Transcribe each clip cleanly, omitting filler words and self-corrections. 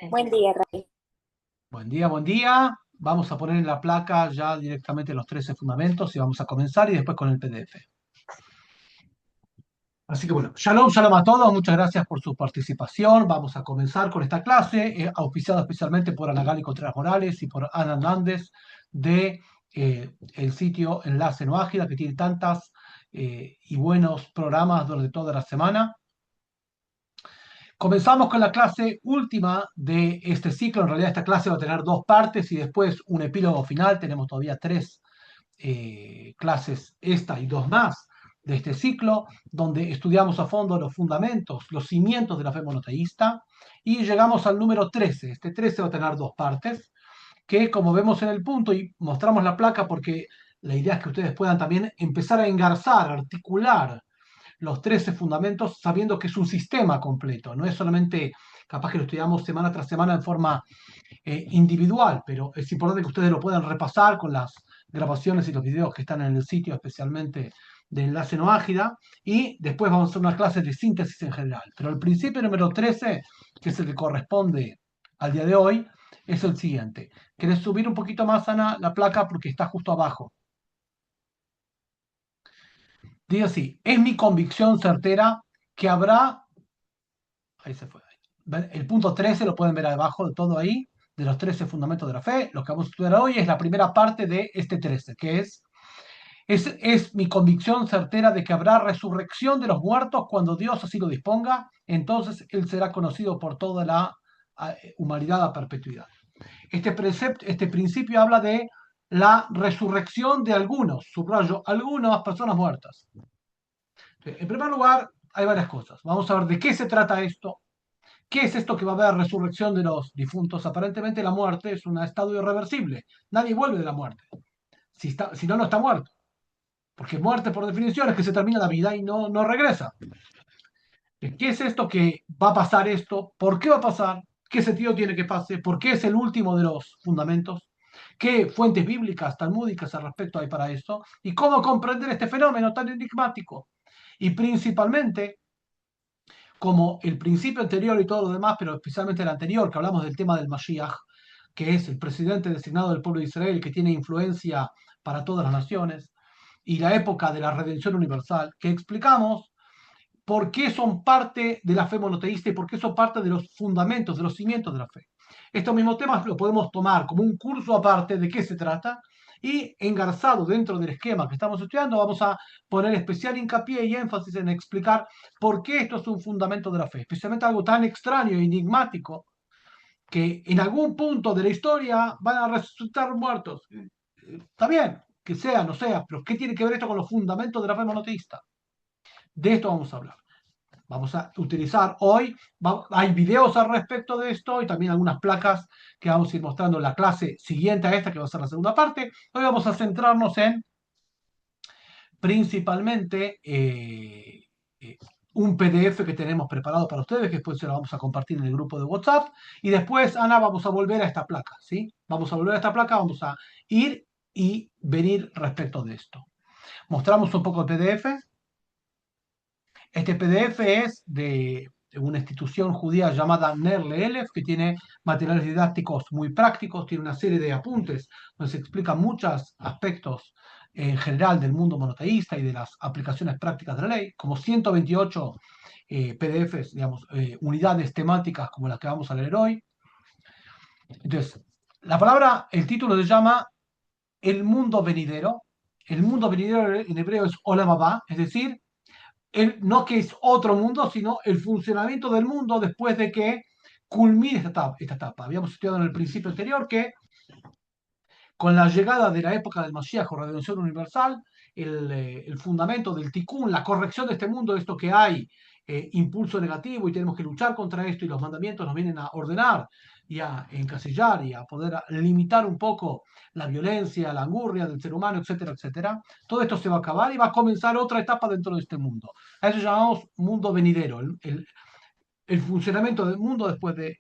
Buen día, Ray. Buen día, buen día. Vamos a poner en la placa ya directamente los 13 fundamentos y vamos a comenzar y después con el PDF. Así que bueno, shalom, shalom a todos. Muchas gracias por su participación. Vamos a comenzar con esta clase, auspiciada especialmente por Ana Gali Contreras Morales y por Ana Hernández de el sitio Enlace No Ágida, que tiene tantas y buenos programas durante toda la semana. Comenzamos con la clase última de este ciclo. En realidad esta clase va a tener dos partes y después un epílogo final. Tenemos todavía tres clases, esta y dos más de este ciclo, donde estudiamos a fondo los fundamentos, los cimientos de la fe monoteísta, y llegamos al número 13. Este 13 va a tener dos partes, que como vemos en el punto, y mostramos la placa porque la idea es que ustedes puedan también empezar a engarzar, articular los 13 fundamentos, sabiendo que es un sistema completo, no es solamente capaz que lo estudiamos semana tras semana en forma individual, pero es importante que ustedes lo puedan repasar con las grabaciones y los videos que están en el sitio, especialmente de Enlace No Ágida, y después vamos a hacer una clase de síntesis en general. Pero el principio número 13, que es el que corresponde al día de hoy, es el siguiente. ¿Querés subir un poquito más, Ana, la placa? Porque está justo abajo. Dice así, es mi convicción certera que habrá, ahí se fue, el punto 13 lo pueden ver abajo de todo ahí, de los 13 fundamentos de la fe. Lo que vamos a estudiar hoy es la primera parte de este 13, que es mi convicción certera de que habrá resurrección de los muertos cuando Dios así lo disponga, entonces Él será conocido por toda la humanidad a perpetuidad. Este principio habla de la resurrección de algunos, subrayo, algunas personas muertas. En primer lugar, hay varias cosas. Vamos a ver de qué se trata esto. ¿Qué es esto que va a haber resurrección de los difuntos? Aparentemente la muerte es un estado irreversible. Nadie vuelve de la muerte. Si no, no está muerto. Porque muerte, por definición, es que se termina la vida y no regresa. ¿Qué es esto que va a pasar esto? ¿Por qué va a pasar? ¿Qué sentido tiene que pase? ¿Por qué es el último de los fundamentos? ¿Qué fuentes bíblicas, talmúdicas al respecto hay para eso? ¿Y cómo comprender este fenómeno tan enigmático? Y principalmente, como el principio anterior y todo lo demás, pero especialmente el anterior, que hablamos del tema del Mashiach, que es el presidente designado del pueblo de Israel, que tiene influencia para todas las naciones, y la época de la redención universal, que explicamos por qué son parte de la fe monoteísta y por qué son parte de los fundamentos, de los cimientos de la fe. Estos mismos temas los podemos tomar como un curso aparte de qué se trata y engarzado dentro del esquema que estamos estudiando vamos a poner especial hincapié y énfasis en explicar por qué esto es un fundamento de la fe, especialmente algo tan extraño e enigmático que en algún punto de la historia van a resucitar muertos. Está bien, que sea, no sea, pero ¿qué tiene que ver esto con los fundamentos de la fe monoteísta? De esto vamos a hablar. Vamos a utilizar hoy, hay videos al respecto de esto y también algunas placas que vamos a ir mostrando en la clase siguiente a esta, que va a ser la segunda parte. Hoy vamos a centrarnos en principalmente un PDF que tenemos preparado para ustedes, que después se lo vamos a compartir en el grupo de WhatsApp. Y después, Ana, vamos a volver a esta placa, ¿sí? Vamos a volver a esta placa, vamos a ir y venir respecto de esto. Mostramos un poco el PDF. Este PDF es de una institución judía llamada Ner Leelef, que tiene materiales didácticos muy prácticos, tiene una serie de apuntes donde se explican muchos aspectos en general del mundo monoteísta y de las aplicaciones prácticas de la ley, como 128 PDFs, digamos, unidades temáticas como las que vamos a leer hoy. Entonces, la palabra, el título se llama El mundo venidero. El mundo venidero en hebreo es Olam Haba, es decir, no que es otro mundo, sino el funcionamiento del mundo después de que culmine esta etapa. Habíamos estudiado en el principio anterior que con la llegada de la época del Mashiach o redención universal, el fundamento del tikkun, la corrección de este mundo, esto que hay, impulso negativo y tenemos que luchar contra esto y los mandamientos nos vienen a ordenar y a encasillar y a poder limitar un poco la violencia, la angurria del ser humano, etcétera, etcétera. Todo esto se va a acabar y va a comenzar otra etapa dentro de este mundo. A eso llamamos mundo venidero, el funcionamiento del mundo después de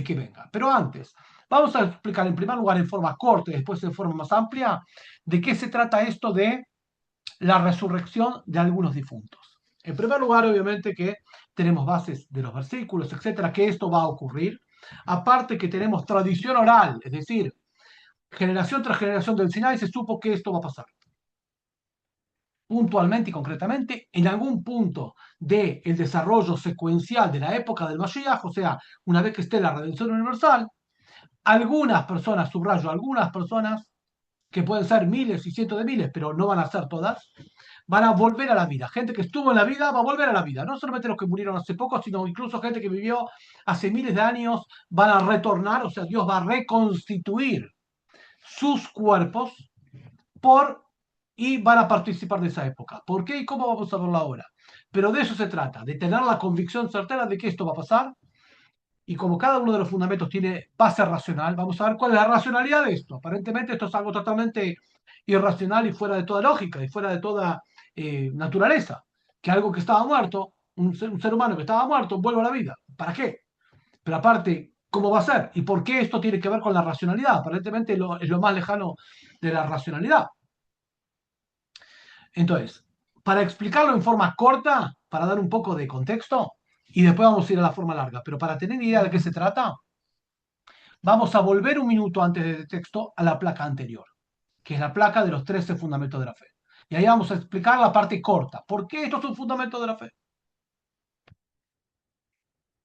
que venga. Pero antes, vamos a explicar en primer lugar en forma corta y después en forma más amplia de qué se trata esto de la resurrección de algunos difuntos. En primer lugar, obviamente que tenemos bases de los versículos, etcétera, que esto va a ocurrir. Aparte que tenemos tradición oral, es decir, generación tras generación del Sinai se supo que esto va a pasar. Puntualmente y concretamente, en algún punto del desarrollo secuencial de la época del Mashiach, o sea, una vez que esté la redención universal, algunas personas, subrayo, algunas personas, que pueden ser miles y cientos de miles, pero no van a ser todas, van a volver a la vida. Gente que estuvo en la vida va a volver a la vida. No solamente los que murieron hace poco, sino incluso gente que vivió hace miles de años van a retornar, o sea, Dios va a reconstituir sus cuerpos por y van a participar de esa época. ¿Por qué y cómo vamos a verlo ahora? Pero de eso se trata, de tener la convicción certera de que esto va a pasar. Y como cada uno de los fundamentos tiene base racional, vamos a ver cuál es la racionalidad de esto. Aparentemente esto es algo totalmente irracional y fuera de toda lógica y fuera de toda naturaleza. Que algo que estaba muerto, un ser humano que estaba muerto, vuelva a la vida. ¿Para qué? Pero aparte, ¿cómo va a ser? ¿Y por qué esto tiene que ver con la racionalidad? Aparentemente es lo más lejano de la racionalidad. Entonces, para explicarlo en forma corta, para dar un poco de contexto, y después vamos a ir a la forma larga, pero para tener idea de qué se trata, vamos a volver un minuto antes del texto a la placa anterior, que es la placa de los 13 fundamentos de la fe. Y ahí vamos a explicar la parte corta. ¿Por qué esto es un fundamento de la fe?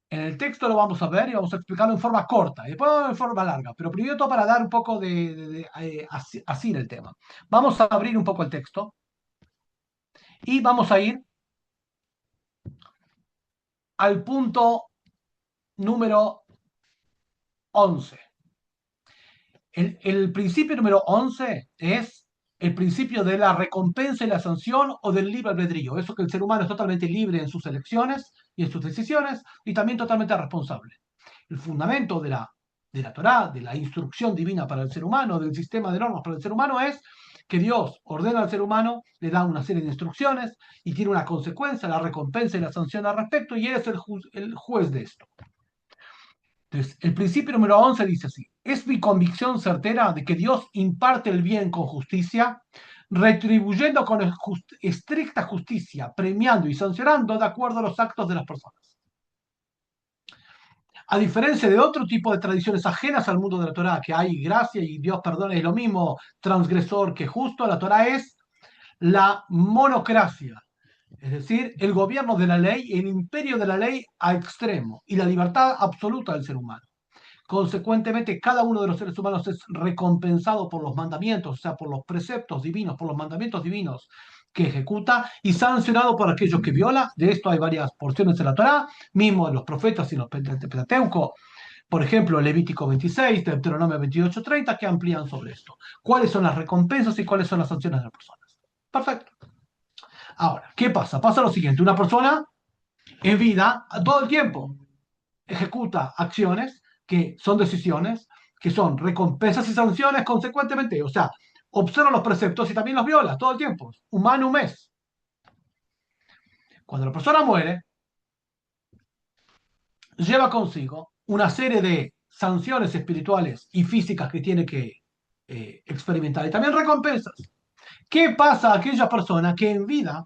En el texto lo vamos a ver y vamos a explicarlo en forma corta, y después en forma larga, pero primero todo para dar un poco así el tema. Vamos a abrir un poco el texto y vamos a ir al punto número 11. El principio número 11 es el principio de la recompensa y la sanción o del libre albedrío. Eso que el ser humano es totalmente libre en sus elecciones y en sus decisiones y también totalmente responsable. El fundamento de la Torá, de la instrucción divina para el ser humano, del sistema de normas para el ser humano es que Dios ordena al ser humano, le da una serie de instrucciones y tiene una consecuencia, la recompensa y la sanción al respecto y él es el juez de esto. Entonces, el principio número 11 dice así: es mi convicción certera de que Dios imparte el bien con justicia, retribuyendo con estricta justicia, premiando y sancionando de acuerdo a los actos de las personas. A diferencia de otro tipo de tradiciones ajenas al mundo de la Torah, que hay gracia y Dios perdona, es lo mismo transgresor que justo, la Torah es la monocracia, es decir, el gobierno de la ley, el imperio de la ley a extremo y la libertad absoluta del ser humano. Consecuentemente, cada uno de los seres humanos es recompensado por los mandamientos, o sea, por los preceptos divinos, por los mandamientos divinos que ejecuta y sancionado por aquellos que viola. De esto hay varias porciones de la Torá, mismo de los profetas y los Pentateuco. Por ejemplo, Levítico 26, Deuteronomio 28:30, que amplían sobre esto. ¿Cuáles son las recompensas y cuáles son las sanciones de las personas? Perfecto. Ahora, ¿qué pasa? Pasa lo siguiente: una persona en vida, todo el tiempo, ejecuta acciones que son decisiones, que son recompensas y sanciones consecuentemente. O sea, observa los preceptos y también los viola todo el tiempo. Humano mes. Cuando la persona muere, lleva consigo una serie de sanciones espirituales y físicas que tiene que experimentar y también recompensas. ¿Qué pasa a aquella persona que en vida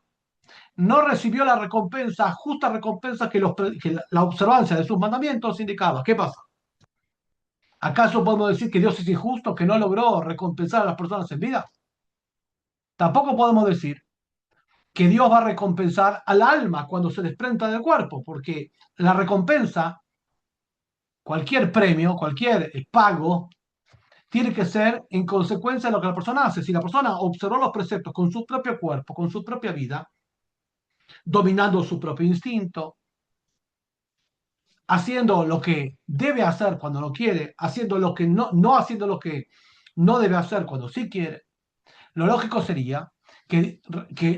no recibió la recompensa, justa recompensa que la observancia de sus mandamientos indicaba? ¿Qué pasa? ¿Acaso podemos decir que Dios es injusto, que no logró recompensar a las personas en vida? Tampoco podemos decir que Dios va a recompensar al alma cuando se desprenda del cuerpo, porque la recompensa, cualquier premio, cualquier pago, tiene que ser en consecuencia de lo que la persona hace. Si la persona observó los preceptos con su propio cuerpo, con su propia vida, dominando su propio instinto, haciendo lo que debe hacer cuando no quiere, haciendo lo que no haciendo lo que no debe hacer cuando sí quiere, lo lógico sería que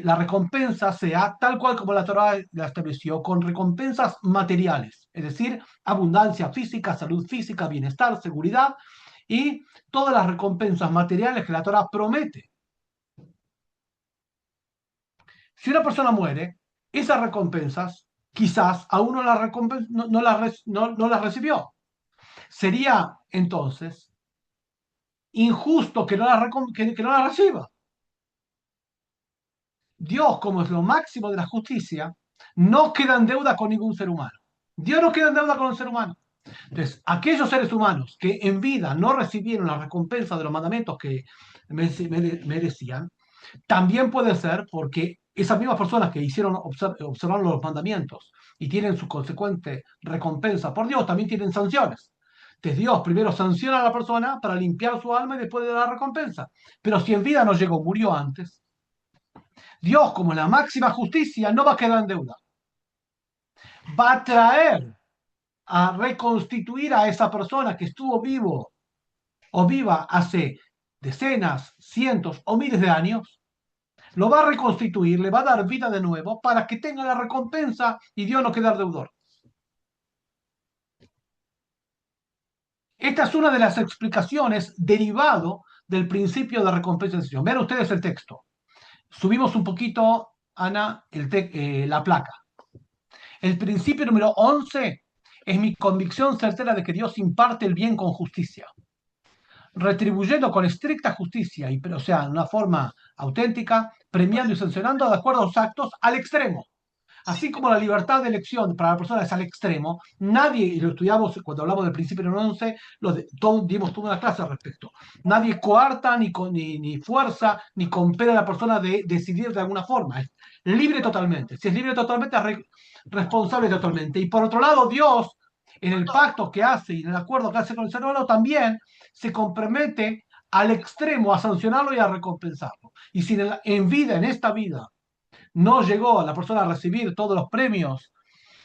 la recompensa sea tal cual como la Torah la estableció, con recompensas materiales, es decir, abundancia física, salud física, bienestar, seguridad y todas las recompensas materiales que la Torah promete. Si una persona muere, esas recompensas quizás aún no las recibió. Sería entonces injusto que no las reciba. Dios, como es lo máximo de la justicia, no queda en deuda con ningún ser humano. Dios no queda en deuda con el ser humano. Entonces, aquellos seres humanos que en vida no recibieron la recompensa de los mandamientos que merecían, también puede ser porque esas mismas personas que hicieron observar los mandamientos y tienen su consecuente recompensa por Dios, también tienen sanciones. Entonces Dios primero sanciona a la persona para limpiar su alma y después de dar la recompensa. Pero si en vida no llegó, murió antes, Dios, como la máxima justicia, no va a quedar en deuda. Va a traer a reconstituir a esa persona que estuvo vivo o viva hace decenas, cientos o miles de años, lo va a reconstituir, le va a dar vida de nuevo para que tenga la recompensa y Dios no quedar deudor. Esta es una de las explicaciones derivado del principio de recompensa y sanción. Vean ustedes el texto. Subimos un poquito, Ana, la placa. El principio número 11 es mi convicción certera de que Dios imparte el bien con justicia, retribuyendo con estricta justicia, o sea, en una forma auténtica, premiando y sancionando de acuerdo a los actos al extremo. Así como la libertad de elección para la persona es al extremo, nadie, y lo estudiamos cuando hablamos del principio número 11, dimos toda una clase al respecto, nadie coarta, ni fuerza, ni compele a la persona de decidir de alguna forma. Es libre totalmente. Si es libre totalmente, es responsable totalmente. Y por otro lado, Dios, en el pacto que hace y en el acuerdo que hace con el ser humano, también se compromete al extremo a sancionarlo y a recompensarlo. Y si en vida, en esta vida, no llegó a la persona a recibir todos los premios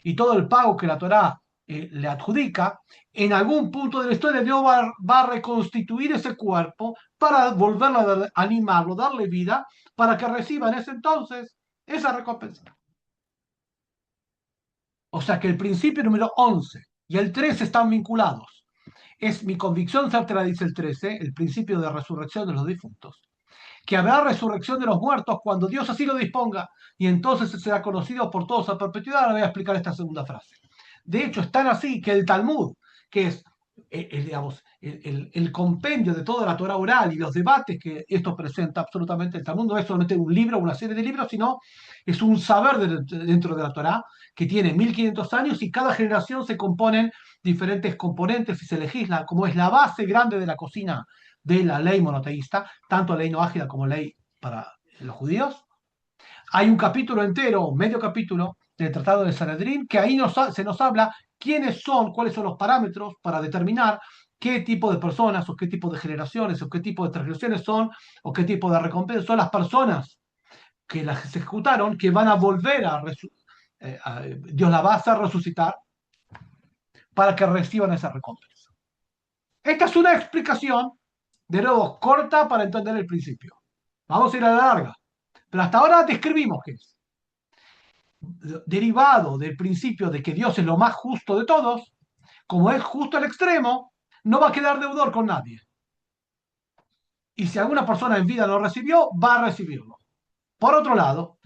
y todo el pago que la Torá le adjudica, en algún punto de la historia Dios va a reconstituir ese cuerpo para volverlo a animarlo, darle vida, para que reciba en ese entonces esa recompensa. O sea que el principio número 11 y el 13 están vinculados. Es mi convicción certera, dice el 13, el principio de resurrección de los difuntos, que habrá resurrección de los muertos cuando Dios así lo disponga, y entonces será conocido por todos a perpetuidad. Ahora voy a explicar esta segunda frase. De hecho, es tan así que el Talmud, que es digamos, el compendio de toda la Torah oral y los debates que esto presenta absolutamente, el Talmud no es solamente un libro o una serie de libros, sino es un saber dentro de la Torah que tiene 1500 años y cada generación se componen diferentes componentes y se legisla, como es la base grande de la cocina de la ley monoteísta, tanto ley noágida como ley para los judíos. Hay un capítulo entero, medio capítulo, del Tratado de Sanedrín, que ahí se nos habla quiénes son, cuáles son los parámetros para determinar qué tipo de personas o qué tipo de generaciones o qué tipo de transgresiones son o qué tipo de recompensas son las personas que las ejecutaron, que van a volver Dios la va a hacer resucitar para que reciban esa recompensa. Esta es una explicación, de nuevo, corta para entender el principio. Vamos a ir a la larga. Pero hasta ahora describimos qué es. Derivado del principio de que Dios es lo más justo de todos, como es justo al extremo, no va a quedar deudor con nadie. Y si alguna persona en vida lo recibió, va a recibirlo. Por otro lado,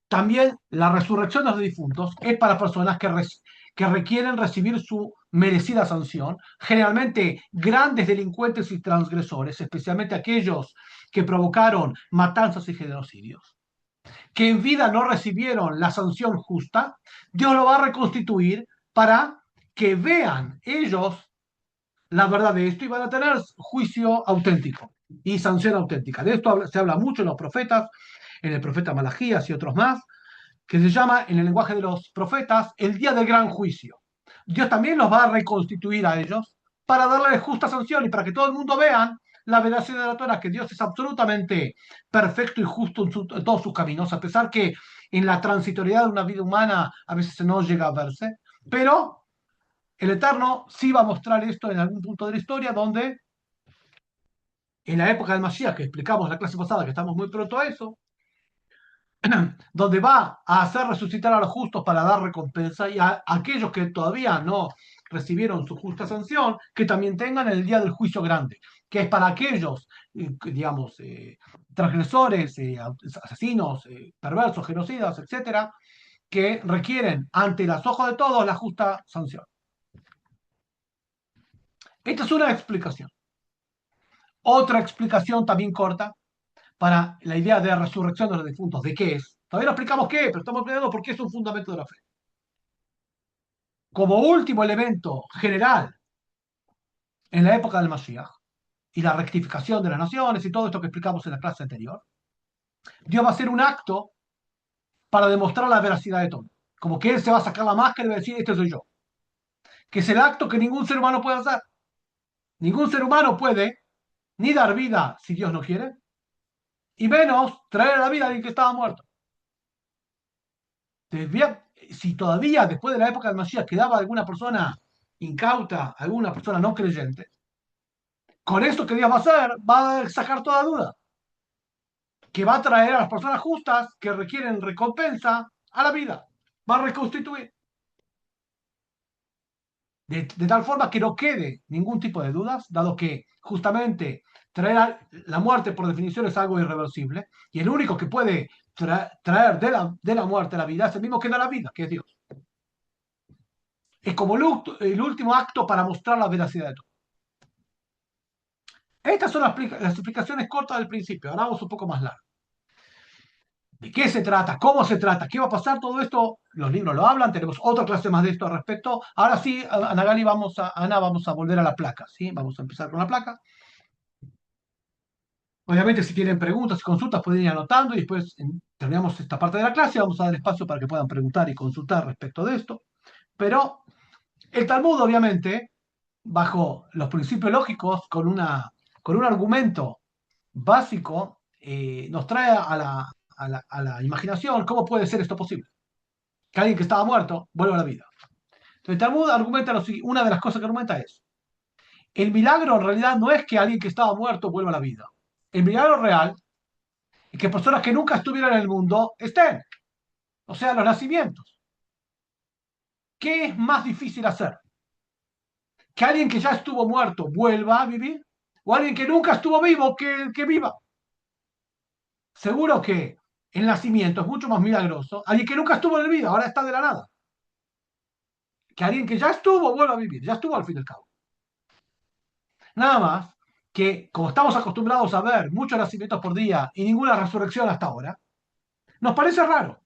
también la resurrección de los difuntos es para personas que requieren recibir su merecida sanción, generalmente grandes delincuentes y transgresores, especialmente aquellos que provocaron matanzas y genocidios, que en vida no recibieron la sanción justa. Dios lo va a reconstituir para que vean ellos la verdad de esto y van a tener juicio auténtico y sanción auténtica. De esto se habla mucho en los profetas, en el profeta Malaquías y otros más, que se llama en el lenguaje de los profetas el día del gran juicio. Dios también los va a reconstituir a ellos para darles justa sanción y para que todo el mundo vean la veracidad de la Torah, que Dios es absolutamente perfecto y justo en todos sus caminos, a pesar que en la transitoriedad de una vida humana a veces no llega a verse, pero el Eterno sí va a mostrar esto en algún punto de la historia donde en la época del Mashiach, que explicamos la clase pasada, que estamos muy pronto a eso, donde va a hacer resucitar a los justos para dar recompensa y a aquellos que todavía no recibieron su justa sanción, que también tengan el día del juicio grande, que es para aquellos, digamos, transgresores, asesinos, perversos, genocidas, etcétera, que requieren ante los ojos de todos la justa sanción. Esta es una explicación. Otra explicación también corta para la idea de la resurrección de los difuntos. ¿De qué es? Todavía no explicamos qué es, pero estamos explicando por qué es un fundamento de la fe. como último elemento general en la época del Mashiach y la rectificación de las naciones y todo esto que explicamos en la clase anterior, Dios va a hacer un acto para demostrar la veracidad de todo. Como que Él se va a sacar la máscara y va a decir, este soy yo. Que es el acto que ningún ser humano puede hacer. Ningún ser humano puede ni dar vida si Dios no quiere, y menos traer a la vida a alguien que estaba muerto. Si todavía después de la época del Mashiach quedaba alguna persona incauta, alguna persona no creyente, con esto que Dios va a hacer, va a sacar toda duda, que va a traer a las personas justas que requieren recompensa a la vida, va a reconstituir, de tal forma que no quede ningún tipo de dudas, dado que justamente la muerte por definición es algo irreversible, y el único que puede traer de la muerte a la vida es el mismo que da la vida, que es Dios. Es como el último acto para mostrar la veracidad de todo. Estas son las explicaciones cortas del principio. Ahora vamos un poco más largo. ¿De qué se trata? ¿Cómo se trata? ¿Qué va a pasar? Todo esto, los libros lo hablan. Tenemos otra clase más de esto al respecto. Ahora sí, Ana Gali, Ana, vamos a volver a la placa. ¿Sí? Vamos a empezar con la placa. Obviamente, si tienen preguntas y consultas, pueden ir anotando y después terminamos esta parte de la clase. Vamos a dar espacio para que puedan preguntar y consultar respecto de esto. Pero el Talmud, obviamente, bajo los principios lógicos, con un argumento básico, nos trae a la imaginación cómo puede ser esto posible. Que alguien que estaba muerto vuelva a la vida. Entonces, el Talmud argumenta una de las cosas que argumenta es, el milagro en realidad no es que alguien que estaba muerto vuelva a la vida. El milagro real es que personas que nunca estuvieron en el mundo estén. O sea, los nacimientos. ¿Qué es más difícil hacer? ¿Que alguien que ya estuvo muerto vuelva a vivir? ¿O alguien que nunca estuvo vivo que viva? Seguro que el nacimiento es mucho más milagroso. Alguien que nunca estuvo en la vida, ahora está de la nada. Que alguien que ya estuvo vuelva a vivir, ya estuvo al fin y al cabo. Nada más que, como estamos acostumbrados a ver muchos nacimientos por día y ninguna resurrección hasta ahora, nos parece raro.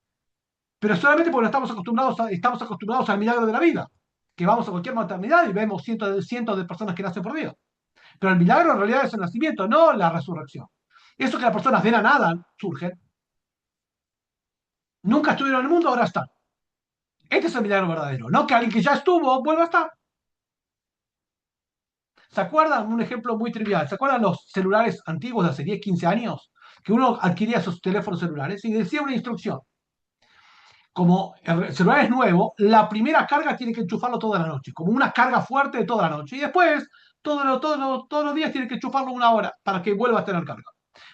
Pero solamente porque estamos acostumbrados al milagro de la vida. Que vamos a cualquier maternidad y vemos cientos de personas que nacen por día. Pero el milagro en realidad es el nacimiento, no la resurrección. Eso que las personas de la nada surgen, nunca estuvieron en el mundo, ahora están. Este es el milagro verdadero, no que alguien que ya estuvo vuelva a estar. ¿Se acuerdan? Un ejemplo muy trivial. ¿Se acuerdan los celulares antiguos de hace 10, 15 años? Que uno adquiría esos teléfonos celulares y decía una instrucción. Como el celular es nuevo, la primera carga tiene que enchufarlo toda la noche, como una carga fuerte de toda la noche. Y después, todos los días tiene que enchufarlo una hora para que vuelva a tener carga.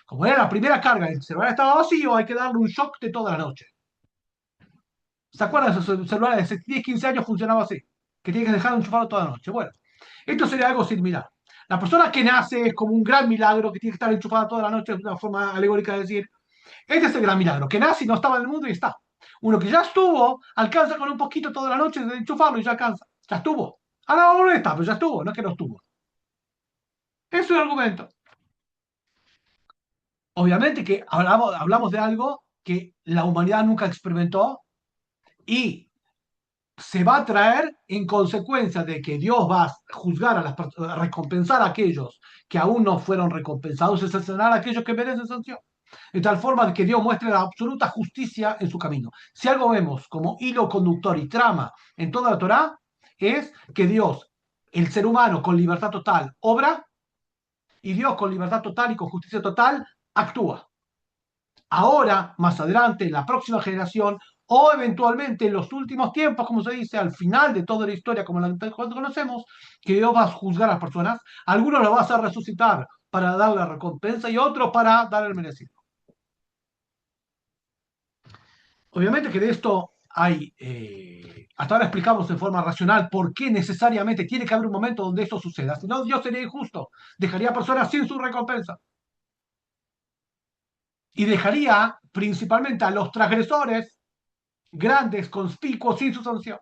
Como era la primera carga y el celular estaba vacío, hay que darle un shock de toda la noche. ¿Se acuerdan de esos celulares de hace 10, 15 años funcionaba así? Que tiene que dejar enchufado toda la noche. Bueno, esto sería algo similar. La persona que nace es como un gran milagro que tiene que estar enchufada toda la noche, es una forma alegórica de decir, este es el gran milagro, que nace y no estaba en el mundo y está. Uno que ya estuvo, alcanza con un poquito toda la noche de enchufarlo y ya alcanza. Ya estuvo. Ahora no está, pero ya estuvo, no es que no estuvo. Es un argumento. Obviamente que hablamos de algo que la humanidad nunca experimentó y se va a traer en consecuencia de que Dios va a juzgar a recompensar a aquellos que aún no fueron recompensados y sancionar a aquellos que merecen sanción. De tal forma que Dios muestre la absoluta justicia en su camino. Si algo vemos como hilo conductor y trama en toda la Torá, es que Dios, el ser humano con libertad total, obra y Dios con libertad total y con justicia total, actúa. Ahora, más adelante, en la próxima generación, o eventualmente en los últimos tiempos, como se dice, al final de toda la historia como la conocemos, que Dios va a juzgar a las personas, algunos los va a hacer resucitar para darle recompensa y otros para dar el merecido. Obviamente que de esto hay, hasta ahora explicamos de forma racional por qué necesariamente tiene que haber un momento donde esto suceda, si no Dios sería injusto, dejaría a personas sin su recompensa y dejaría principalmente a los transgresores grandes, conspicuos, sin su sanción.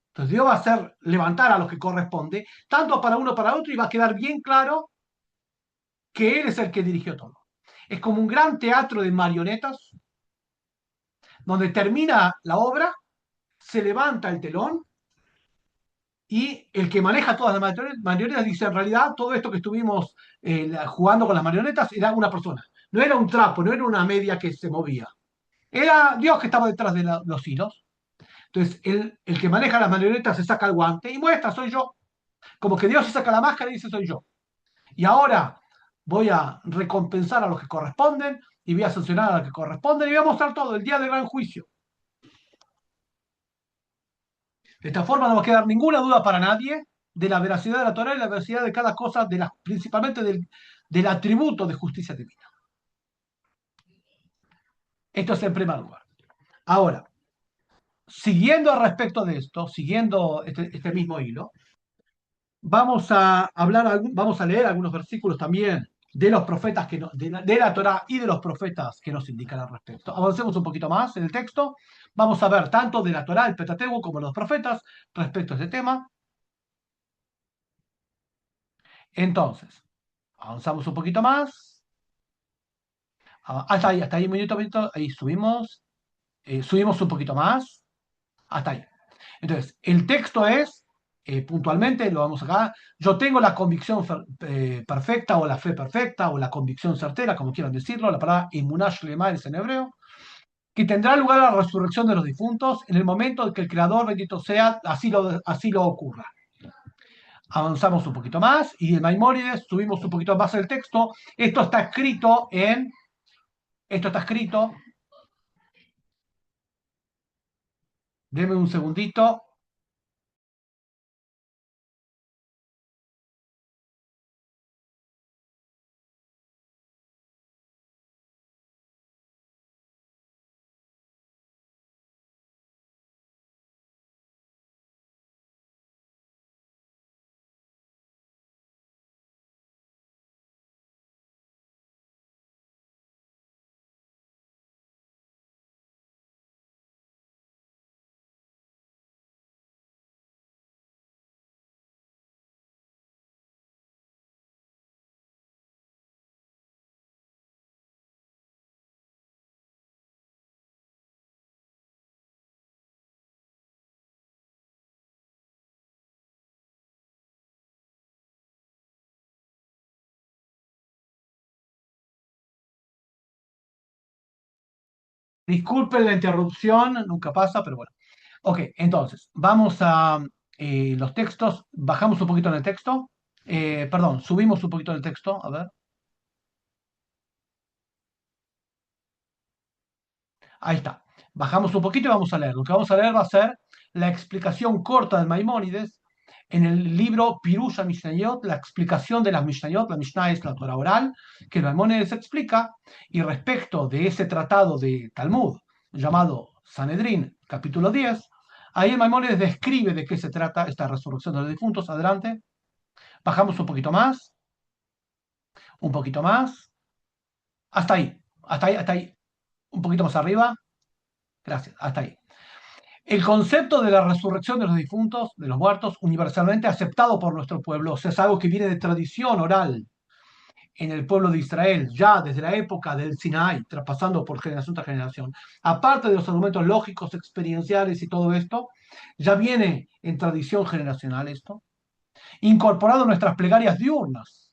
Entonces Dios va a hacer levantar a los que corresponde, tanto para uno para otro, y va a quedar bien claro que Él es el que dirigió todo. Es como un gran teatro de marionetas, donde termina la obra, se levanta el telón y el que maneja todas las marionetas dice, en realidad, todo esto que estuvimos jugando con las marionetas era una persona. No era un trapo, no era una media que se movía. Era Dios que estaba detrás de los hilos. Entonces, el que maneja las marionetas se saca el guante y muestra, soy yo. Como que Dios se saca la máscara y dice, soy yo. Y ahora voy a recompensar a los que corresponden y voy a sancionar a los que corresponden y voy a mostrar todo el día del gran juicio. De esta forma no va a quedar ninguna duda para nadie de la veracidad de la Torah y la veracidad de cada cosa, principalmente del atributo de justicia divina. Esto es en primer lugar. Ahora, siguiendo al respecto de esto, siguiendo este mismo hilo, vamos a leer algunos versículos también de los profetas de la Torá y de los profetas que nos indican al respecto. Avancemos un poquito más en el texto. Vamos a ver tanto de la Torá, el Pentateuco, como de los profetas respecto a este tema. Entonces, avanzamos un poquito más. Hasta ahí, un minuto, ahí subimos un poquito más, hasta ahí. Entonces, el texto es, puntualmente, lo vamos acá, yo tengo la convicción perfecta o la fe perfecta o la convicción certera, como quieran decirlo, la palabra emunash lema es en hebreo, que tendrá lugar la resurrección de los difuntos en el momento en que el Creador, bendito sea, así lo ocurra. Avanzamos un poquito más y en Maimónides subimos un poquito más el texto. Esto está escrito, denme un segundito. Disculpen la interrupción, nunca pasa, pero bueno. Ok, entonces, vamos a los textos, bajamos un poquito en el texto, perdón, subimos un poquito en el texto, a ver, ahí está. Bajamos un poquito y vamos a leer. Lo que vamos a leer va a ser la explicación corta del Maimónides en el libro Pirusha Mishnayot, la explicación de las Mishnayot, la Mishnah es la Torah oral, que el Maimónides explica, y respecto de ese tratado de Talmud llamado Sanedrín, capítulo 10, ahí el Maimónides describe de qué se trata esta resurrección de los difuntos. Adelante. Bajamos un poquito más, hasta ahí, hasta ahí, hasta ahí, un poquito más arriba. Gracias, hasta ahí. El concepto de la resurrección de los difuntos, de los muertos, universalmente aceptado por nuestro pueblo, o sea, es algo que viene de tradición oral en el pueblo de Israel, ya desde la época del Sinaí, traspasando por generación tras generación. Aparte de los argumentos lógicos, experienciales y todo esto, ya viene en tradición generacional esto, incorporado en nuestras plegarias diurnas,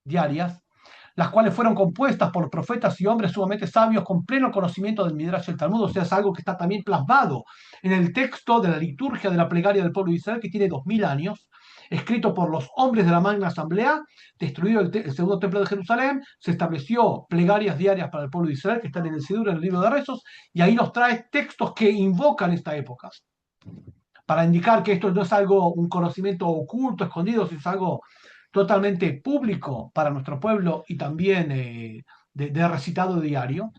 diarias, las cuales fueron compuestas por profetas y hombres sumamente sabios con pleno conocimiento del Midrash y el Talmud, o sea, es algo que está también plasmado en el texto de la liturgia de la plegaria del pueblo de Israel, que tiene 2000 años, escrito por los hombres de la Magna Asamblea, destruido el segundo templo de Jerusalén, se estableció plegarias diarias para el pueblo de Israel, que están en el Sidur, en el libro de rezos, y ahí nos trae textos que invocan esta época, para indicar que esto no es algo, un conocimiento oculto, escondido, sino es algo totalmente público para nuestro pueblo y también de recitado diario.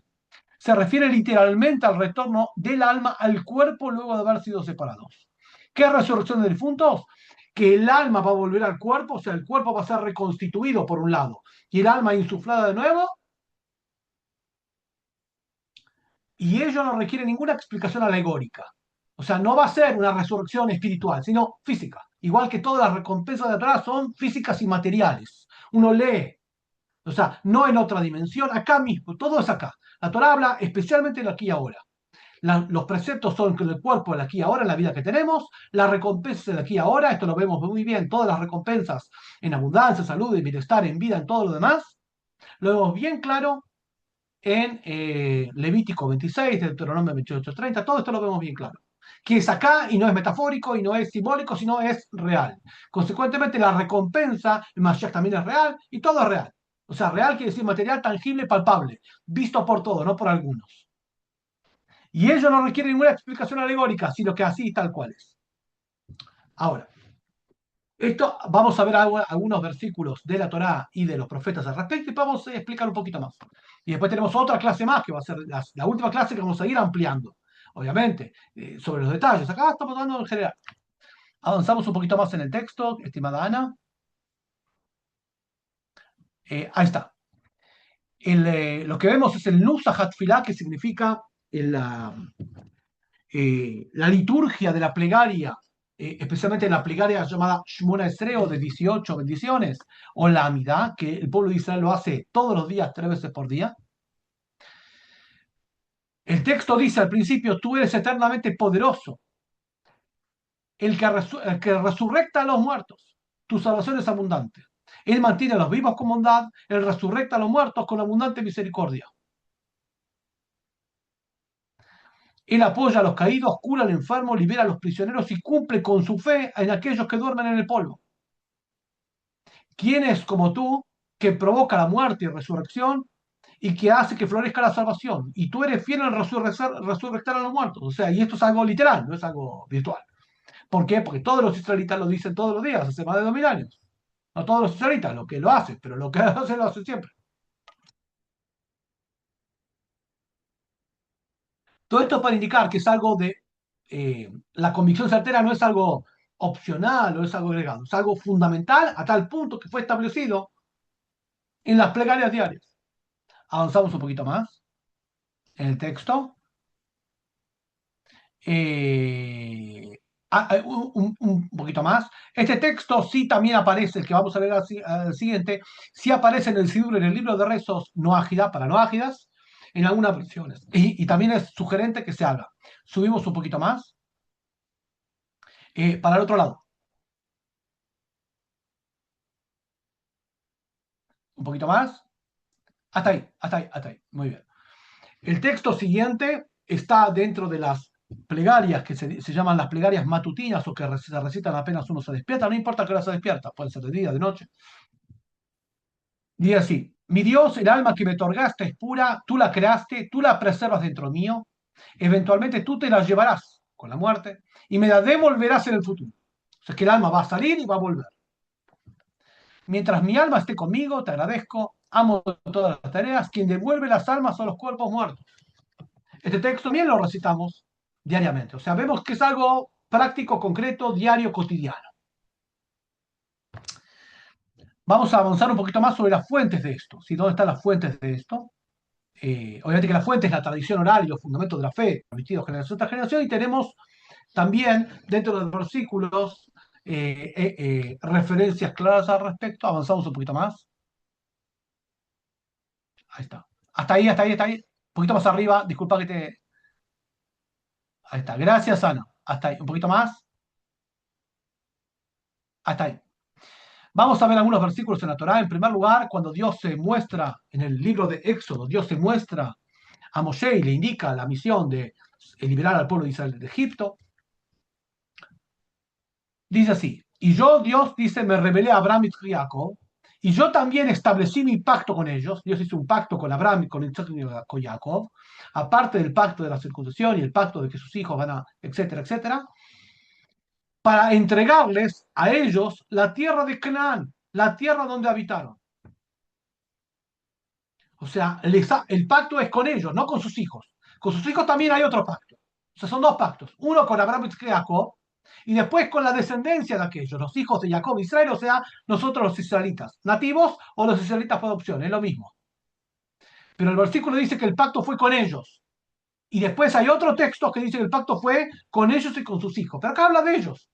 Se refiere literalmente al retorno del alma al cuerpo luego de haber sido separados. ¿Qué es resurrección de difuntos? Que el alma va a volver al cuerpo, o sea, el cuerpo va a ser reconstituido por un lado y el alma insuflada de nuevo, y ello no requiere ninguna explicación alegórica. O sea, no va a ser una resurrección espiritual, sino física. Igual que todas las recompensas de atrás son físicas y materiales. Uno lee, o sea, no en otra dimensión, acá mismo, todo es acá. La Torah habla especialmente de aquí y ahora. Los preceptos son que el cuerpo de aquí y ahora, en la vida que tenemos, la recompensa de aquí y ahora, esto lo vemos muy bien, todas las recompensas en abundancia, salud, en bienestar, en vida, en todo lo demás, lo vemos bien claro en Levítico 26, Deuteronomio 28:30, todo esto lo vemos bien claro. Que es acá y no es metafórico y no es simbólico, sino es real. Consecuentemente, la recompensa, el Mashiach también es real y todo es real. O sea, real quiere decir material, tangible, palpable, visto por todos, no por algunos. Y ello no requiere ninguna explicación alegórica, sino que así tal cual es. Ahora, esto vamos a ver algunos versículos de la Torá y de los profetas al respecto y vamos a explicar un poquito más. Y después tenemos otra clase más, que va a ser la última clase que vamos a ir ampliando, obviamente, sobre los detalles. Acá estamos dando en general. Avanzamos un poquito más en el texto, estimada Ana. Ahí está. Lo que vemos es el Nusach Tfilah, que significa la liturgia de la plegaria, especialmente la plegaria llamada Shmona Esreo de 18 bendiciones, o la Amidá, que el pueblo de Israel lo hace todos los días, 3 veces por día. El texto dice al principio: tú eres eternamente poderoso, el que resurrecta a los muertos, tu salvación es abundante. Él mantiene a los vivos con bondad, él resurrecta a los muertos con abundante misericordia. Él apoya a los caídos, cura al enfermo, libera a los prisioneros y cumple con su fe en aquellos que duermen en el polvo. ¿Quién es como tú, que provoca la muerte y resurrección y que hace que florezca la salvación? Y tú eres fiel en resurrectar a los muertos. O sea, y esto es algo literal, no es algo virtual. ¿Por qué? Porque todos los israelitas lo dicen todos los días, hace más de 2000 años. No todos los israelitas, lo que lo hacen, pero lo que hacen lo hacen siempre. Todo esto es para indicar que es algo de... la convicción certera no es algo opcional o es algo agregado, es algo fundamental a tal punto que fue establecido en las plegarias diarias. Avanzamos un poquito más en el texto. Eh, un poquito más. Este texto sí también aparece, el que vamos a ver al siguiente, sí aparece en el Sidur, en el libro de rezos no ágida, para no ágidas, en algunas versiones. Y también es sugerente que se haga. Subimos un poquito más. Para el otro lado. Un poquito más. Hasta ahí, hasta ahí, hasta ahí. Muy bien. El texto siguiente está dentro de las plegarias que se llaman las plegarias matutinas o que se recitan apenas uno se despierta, no importa qué hora se despierta, puede ser de día, de noche. Dice así: mi Dios, el alma que me otorgaste es pura, tú la creaste, tú la preservas dentro mío, eventualmente tú te la llevarás con la muerte y me la devolverás en el futuro. O sea que el alma va a salir y va a volver. Mientras mi alma esté conmigo, te agradezco, amo todas las tareas, quien devuelve las almas a los cuerpos muertos. Este texto también lo recitamos diariamente. O sea, vemos que es algo práctico, concreto, diario, cotidiano. Vamos a avanzar un poquito más sobre las fuentes de esto. ¿Sí? ¿Dónde están las fuentes de esto? Obviamente que la fuente es la tradición oral y los fundamentos de la fe, transmitidos generación tras generación, y tenemos también dentro de los versículos referencias claras al respecto. Avanzamos un poquito más. Ahí está. Hasta ahí, hasta ahí, hasta ahí. Un poquito más arriba. Disculpa que te... Ahí está. Gracias, Ana. Hasta ahí. Un poquito más. Hasta ahí. Vamos a ver algunos versículos en la Torá. En primer lugar, cuando Dios se muestra en el libro de Éxodo, Dios se muestra a Moshe y le indica la misión de liberar al pueblo de Israel de Egipto. Dice así: y yo, Dios, dice, me revelé a Abraham y Jacob, y yo también establecí mi pacto con ellos. Dios hizo un pacto con Abraham y con Jacob, aparte del pacto de la circuncisión y el pacto de que sus hijos van a, etcétera, etcétera, para entregarles a ellos la tierra de Canaán, la tierra donde habitaron. O sea, el pacto es con ellos, no con sus hijos. Con sus hijos también hay otro pacto. O sea, son dos pactos. Uno con Abraham y Jacob, y después con la descendencia de aquellos, los hijos de Jacob y Israel, o sea, nosotros los israelitas, nativos o los israelitas por adopción, es lo mismo. Pero el versículo dice que el pacto fue con ellos. Y después hay otro texto que dice que el pacto fue con ellos y con sus hijos. Pero acá habla de ellos.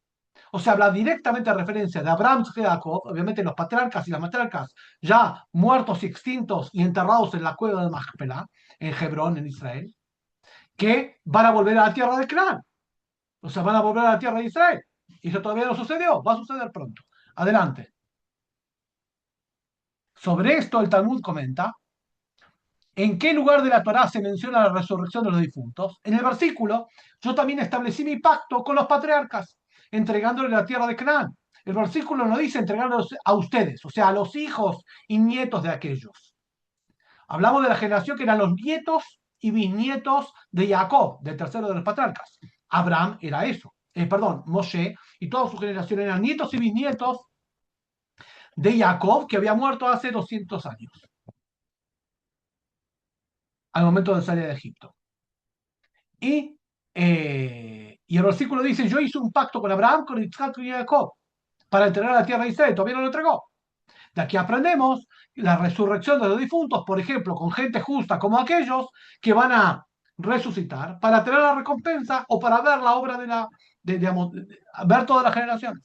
O sea, habla directamente de referencia de Abraham y Jacob, obviamente los patriarcas y las matriarcas ya muertos y extintos y enterrados en la cueva de Machpelah, en Hebrón, en Israel. que van a volver a la tierra de Canaán. O sea, van a volver a la tierra de Israel. Y eso todavía no sucedió, va a suceder pronto. Adelante. Sobre esto el Talmud comenta, ¿en qué lugar de la Torá se menciona la resurrección de los difuntos? En el versículo, yo también establecí mi pacto con los patriarcas, entregándoles la tierra de Canaán. El versículo no dice entregándolos a ustedes, o sea, a los hijos y nietos de aquellos. Hablamos de la generación que eran los nietos y bisnietos de Jacob, del tercero de los patriarcas. Abraham era eso. Perdón, Moshe y toda su generación eran nietos y bisnietos de Jacob, que había muerto hace 200 años, al momento de salir de Egipto. Y el versículo dice, yo hice un pacto con Abraham, con Isaac y Jacob, para entregar la tierra de Israel, todavía no lo entregó. De aquí aprendemos la resurrección de los difuntos, por ejemplo, con gente justa como aquellos que van a resucitar para tener la recompensa o para ver la obra digamos, ver todas las generaciones.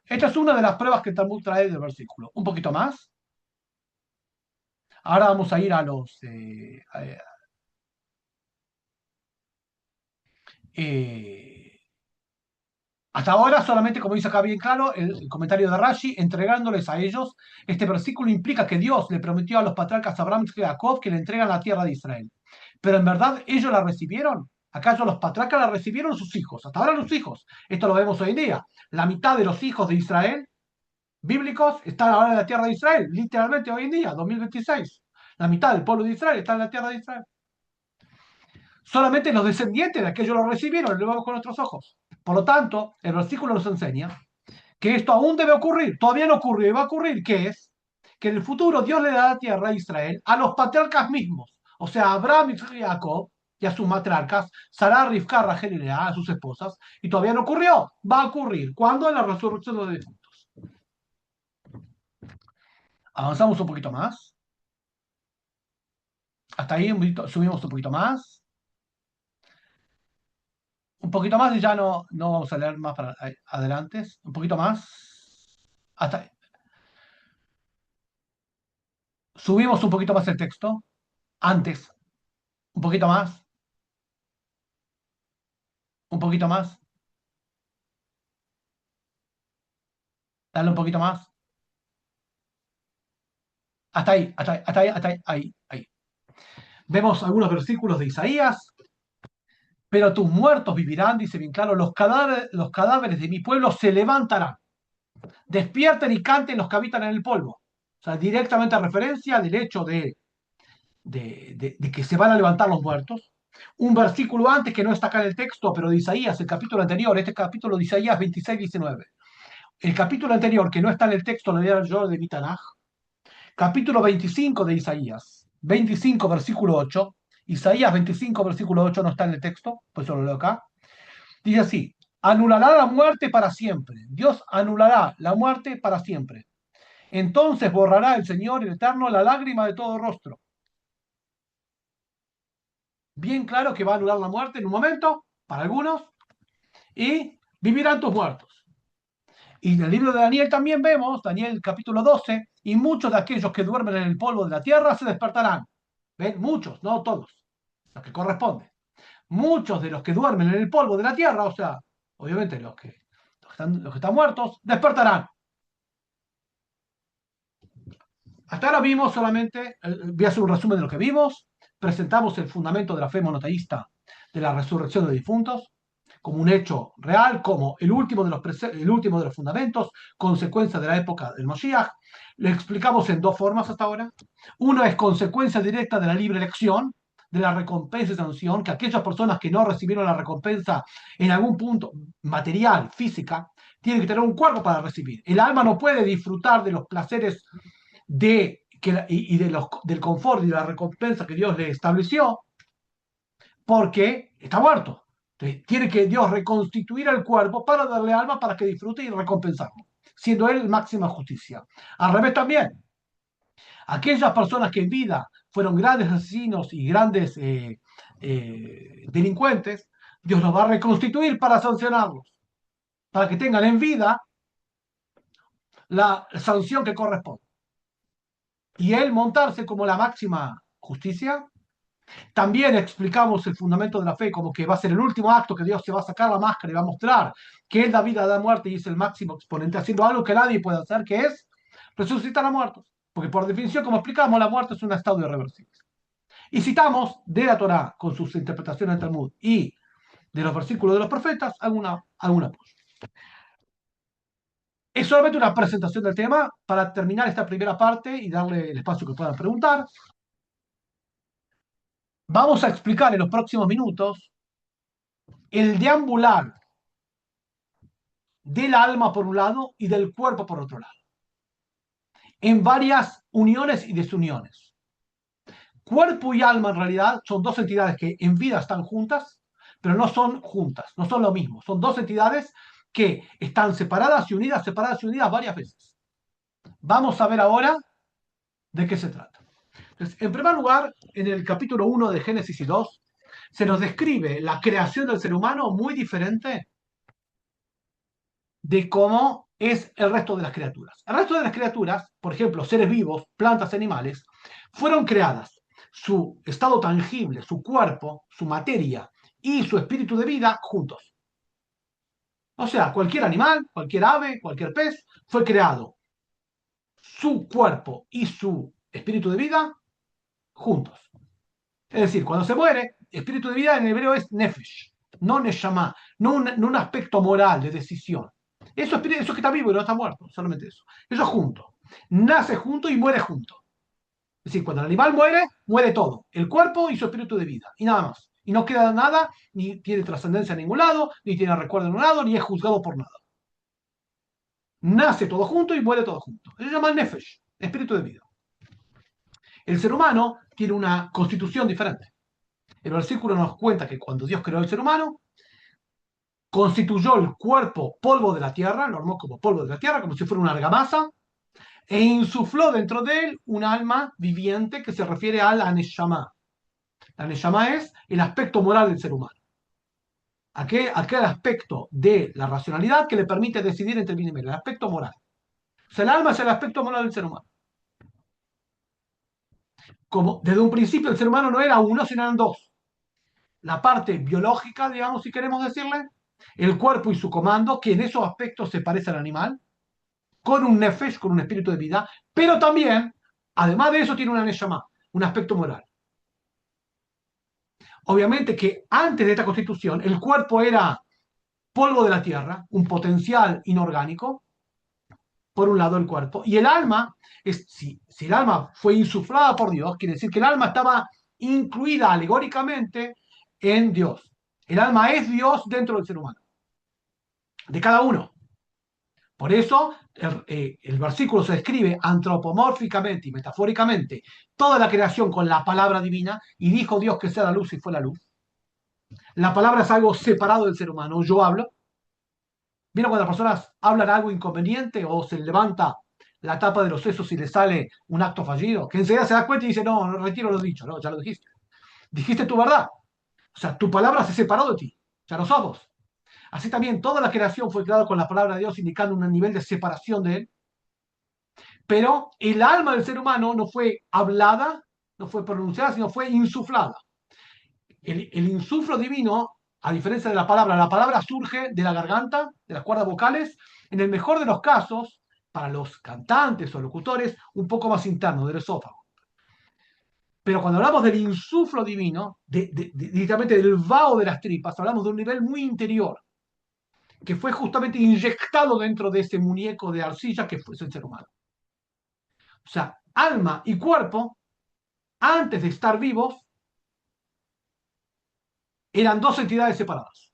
Esta es una de las pruebas que el Talmud trae del versículo. Un poquito más. Ahora vamos a ir a los eh, hasta ahora solamente, como dice acá bien claro, el comentario de Rashi, entregándoles a ellos, este versículo implica que Dios le prometió a los patriarcas Abraham y Jacob que le entregan la tierra de Israel. Pero en verdad ellos la recibieron. ¿Acaso los patriarcas la recibieron sus hijos? Hasta ahora los hijos. Esto lo vemos hoy en día. La mitad de los hijos de Israel bíblicos están ahora en la tierra de Israel, literalmente hoy en día, 2026. La mitad del pueblo de Israel está en la tierra de Israel. Solamente los descendientes de aquellos lo recibieron, lo vemos con nuestros ojos. Por lo tanto, el versículo nos enseña que esto aún debe ocurrir, todavía no ocurrió y va a ocurrir, que es que en el futuro Dios le da la tierra a Israel a los patriarcas mismos, o sea, a Abraham y Jacob y a sus matriarcas, Sarah, Rivka, Rachel y Lea, a sus esposas, y todavía no ocurrió, va a ocurrir. ¿Cuándo? En la resurrección de los difuntos. Avanzamos un poquito más, hasta ahí subimos un poquito más, un poquito más y ya no vamos a leer más para adelante, un poquito más, hasta ahí. Subimos un poquito más el texto, antes, un poquito más, un poquito más, dale un poquito más. Hasta ahí, hasta ahí, hasta ahí, hasta ahí, ahí, ahí. Vemos algunos versículos de Isaías. Pero tus muertos vivirán, dice bien claro, los cadáveres de mi pueblo se levantarán. Despierten y canten los que habitan en el polvo. O sea, directamente a referencia del hecho de que se van a levantar los muertos. Un versículo antes que no está acá en el texto, pero de Isaías, el capítulo anterior, este capítulo de Isaías 26-19. El capítulo anterior que no está en el texto, lo voy a yo de mi Tanaj, capítulo 25 de Isaías, 25 versículo 8. Isaías 25 versículo 8 no está en el texto, pues yo lo leo acá. Dice así, anulará la muerte para siempre. Dios anulará la muerte para siempre. Entonces borrará el Señor el Eterno la lágrima de todo rostro. Bien claro que va a anular la muerte en un momento, para algunos, y vivirán tus muertos. Y en el libro de Daniel también vemos, Daniel capítulo 12, y muchos de aquellos que duermen en el polvo de la tierra se despertarán. ¿Ven? Muchos, no todos, los que corresponden. Muchos de los que duermen en el polvo de la tierra, o sea, obviamente los que están muertos, despertarán. Hasta ahora vimos solamente, voy a hacer un resumen de lo que vimos, presentamos el fundamento de la fe monoteísta de la resurrección de difuntos como un hecho real, como el último de los fundamentos, consecuencia de la época del Moshiach. Lo explicamos en dos formas hasta ahora. Uno es consecuencia directa de la libre elección, de la recompensa y sanción, que aquellas personas que no recibieron la recompensa en algún punto material, física, tienen que tener un cuerpo para recibir. El alma no puede disfrutar de los placeres del confort y de la recompensa que Dios le estableció, porque está muerto. Entonces, tiene que Dios reconstituir el cuerpo para darle alma para que disfrute y recompensarlo, siendo Él máxima justicia. Al revés también, aquellas personas que en vida fueron grandes asesinos y grandes delincuentes, Dios los va a reconstituir para sancionarlos, para que tengan en vida la sanción que corresponde. Y Él montarse como la máxima justicia También explicamos el fundamento de la fe como que va a ser el último acto que Dios se va a sacar la máscara y va a mostrar que Él da vida, da muerte y es el máximo exponente, haciendo algo que nadie puede hacer, que es resucitar a muertos. Porque por definición, como explicamos, la muerte es un estado irreversible. Y citamos de la Torá con sus interpretaciones del Talmud y de los versículos de los profetas alguna apoyo. Es solamente una presentación del tema para terminar esta primera parte y darle el espacio que puedan preguntar. Vamos a explicar en los próximos minutos el deambular del alma por un lado y del cuerpo por otro lado, en varias uniones y desuniones. Cuerpo y alma en realidad son dos entidades que en vida están juntas, pero no son juntas, no son lo mismo. Son dos entidades que están separadas y unidas varias veces. Vamos a ver ahora de qué se trata. Entonces, en primer lugar, en el capítulo 1 de Génesis y 2, se nos describe la creación del ser humano muy diferente de cómo es el resto de las criaturas. El resto de las criaturas, por ejemplo, seres vivos, plantas, animales, fueron creadas. Su estado tangible, su cuerpo, su materia y su espíritu de vida juntos. O sea, cualquier animal, cualquier ave, cualquier pez fue creado. Su cuerpo y su espíritu de vida juntos. Es decir, cuando se muere, espíritu de vida en hebreo es nefesh, no neshama, no un aspecto moral de decisión. Eso que está vivo y no está muerto, solamente eso. Eso es junto. Nace junto y muere junto. Es decir, cuando el animal muere, muere todo. El cuerpo y su espíritu de vida. Y nada más. Y no queda nada, ni tiene trascendencia en ningún lado, ni tiene recuerdo en un lado, ni es juzgado por nada. Nace todo junto y muere todo junto. Eso se llama nefesh, espíritu de vida. El ser humano tiene una constitución diferente. El versículo nos cuenta que cuando Dios creó el ser humano, constituyó el cuerpo polvo de la tierra, lo armó como polvo de la tierra, como si fuera una argamasa, e insufló dentro de él un alma viviente que se refiere a la Neshama. La Neshama es el aspecto moral del ser humano. Aquel aspecto de la racionalidad que le permite decidir entre bien y mal, el aspecto moral. O sea, el alma es el aspecto moral del ser humano. Como desde un principio el ser humano no era uno, sino eran dos. La parte biológica, digamos, si queremos decirle, el cuerpo y su comando, que en esos aspectos se parece al animal, con un nefesh, con un espíritu de vida, pero también, además de eso, tiene una neshama, un aspecto moral. Obviamente que antes de esta constitución, el cuerpo era polvo de la tierra, un potencial inorgánico, por un lado el cuerpo, y el alma, si el alma fue insuflada por Dios, quiere decir que el alma estaba incluida alegóricamente en Dios. El alma es Dios dentro del ser humano, de cada uno. Por eso el versículo se describe antropomórficamente y metafóricamente toda la creación con la palabra divina y dijo Dios que sea la luz y fue la luz. La palabra es algo separado del ser humano. Yo hablo. ¿Vieron cuando las personas hablan algo inconveniente o se levanta la tapa de los sesos y le sale un acto fallido? Que enseguida se da cuenta y dice, no, no retiro lo dicho, no, ya lo dijiste. Dijiste tu verdad. O sea, tu palabra se separó de ti. Ya no sos vos. Así también toda la creación fue creada con la palabra de Dios indicando un nivel de separación de él. Pero el alma del ser humano no fue hablada, no fue pronunciada, sino fue insuflada. El insuflo divino, a diferencia de la palabra surge de la garganta, de las cuerdas vocales, en el mejor de los casos, para los cantantes o locutores, un poco más interno, del esófago. Pero cuando hablamos del insuflo divino, directamente del vaho de las tripas, hablamos de un nivel muy interior, que fue justamente inyectado dentro de ese muñeco de arcilla que fue el ser humano. O sea, alma y cuerpo, antes de estar vivos, eran dos entidades separadas.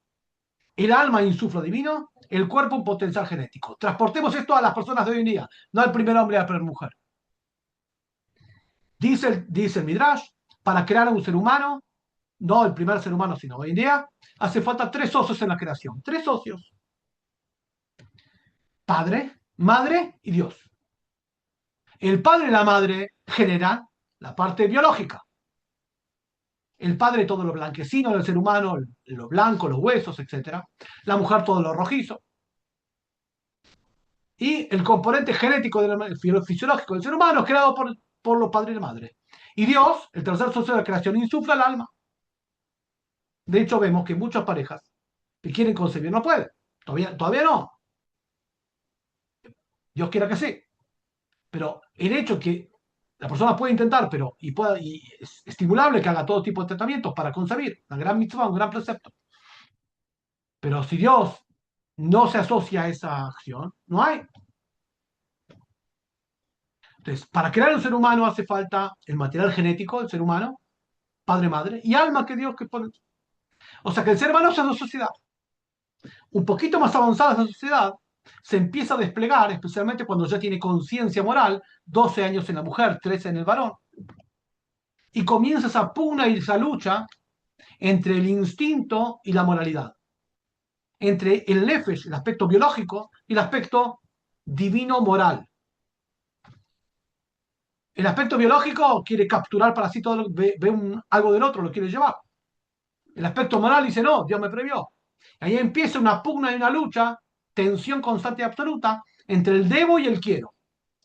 El alma insuflo divino, el cuerpo un potencial genético. Transportemos esto a las personas de hoy en día, no al primer hombre y a la primera mujer. Dice el Midrash, para crear a un ser humano, no el primer ser humano, sino hoy en día, hace falta tres socios en la creación. Tres socios. Padre, madre y Dios. El padre y la madre generan la parte biológica. El padre todo lo blanquecino del ser humano, lo blanco, los huesos, etc. La mujer todo lo rojizo. Y el componente genético fisiológico del ser humano es creado por los padres y la madre. Y Dios, el tercer socio de la creación, insufla el alma. De hecho, vemos que muchas parejas que quieren concebir no pueden. Todavía no. Dios quiera que sí. Pero el hecho que la persona puede intentar, y es estimulable que haga todo tipo de tratamientos para concebir, una gran mitzvah, un gran precepto. Pero si Dios no se asocia a esa acción, no hay. Entonces, para crear un ser humano hace falta el material genético del ser humano, padre, madre, y alma que Dios que pone. O sea que el ser humano es una sociedad. Un poquito más avanzada esa sociedad se empieza a desplegar, especialmente cuando ya tiene conciencia moral, 12 años en la mujer, 13 en el varón, y comienza esa pugna y esa lucha entre el instinto y la moralidad, entre el nefesh, el aspecto biológico, y el aspecto divino-moral. El aspecto biológico quiere capturar para sí todo, algo del otro, lo quiere llevar. El aspecto moral dice, no, Dios me previó. Ahí empieza una pugna y una lucha, tensión constante y absoluta, entre el debo y el quiero.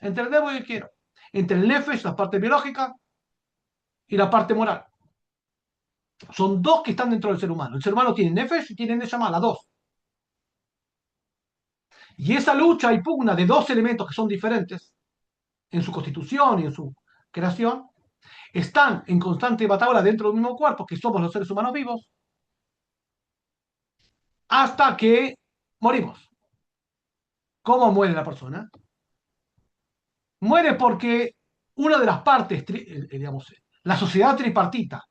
Entre el debo y el quiero. Entre el nefesh, la parte biológica, y la parte moral. Son dos que están dentro del ser humano. El ser humano tiene nefesh y tiene neshama, las dos. Y esa lucha y pugna de dos elementos que son diferentes en su constitución y en su creación, están en constante batalla dentro del mismo cuerpo, que somos los seres humanos vivos, hasta que morimos. ¿Cómo muere la persona? Muere porque una de las partes, digamos, la sociedad tripartita,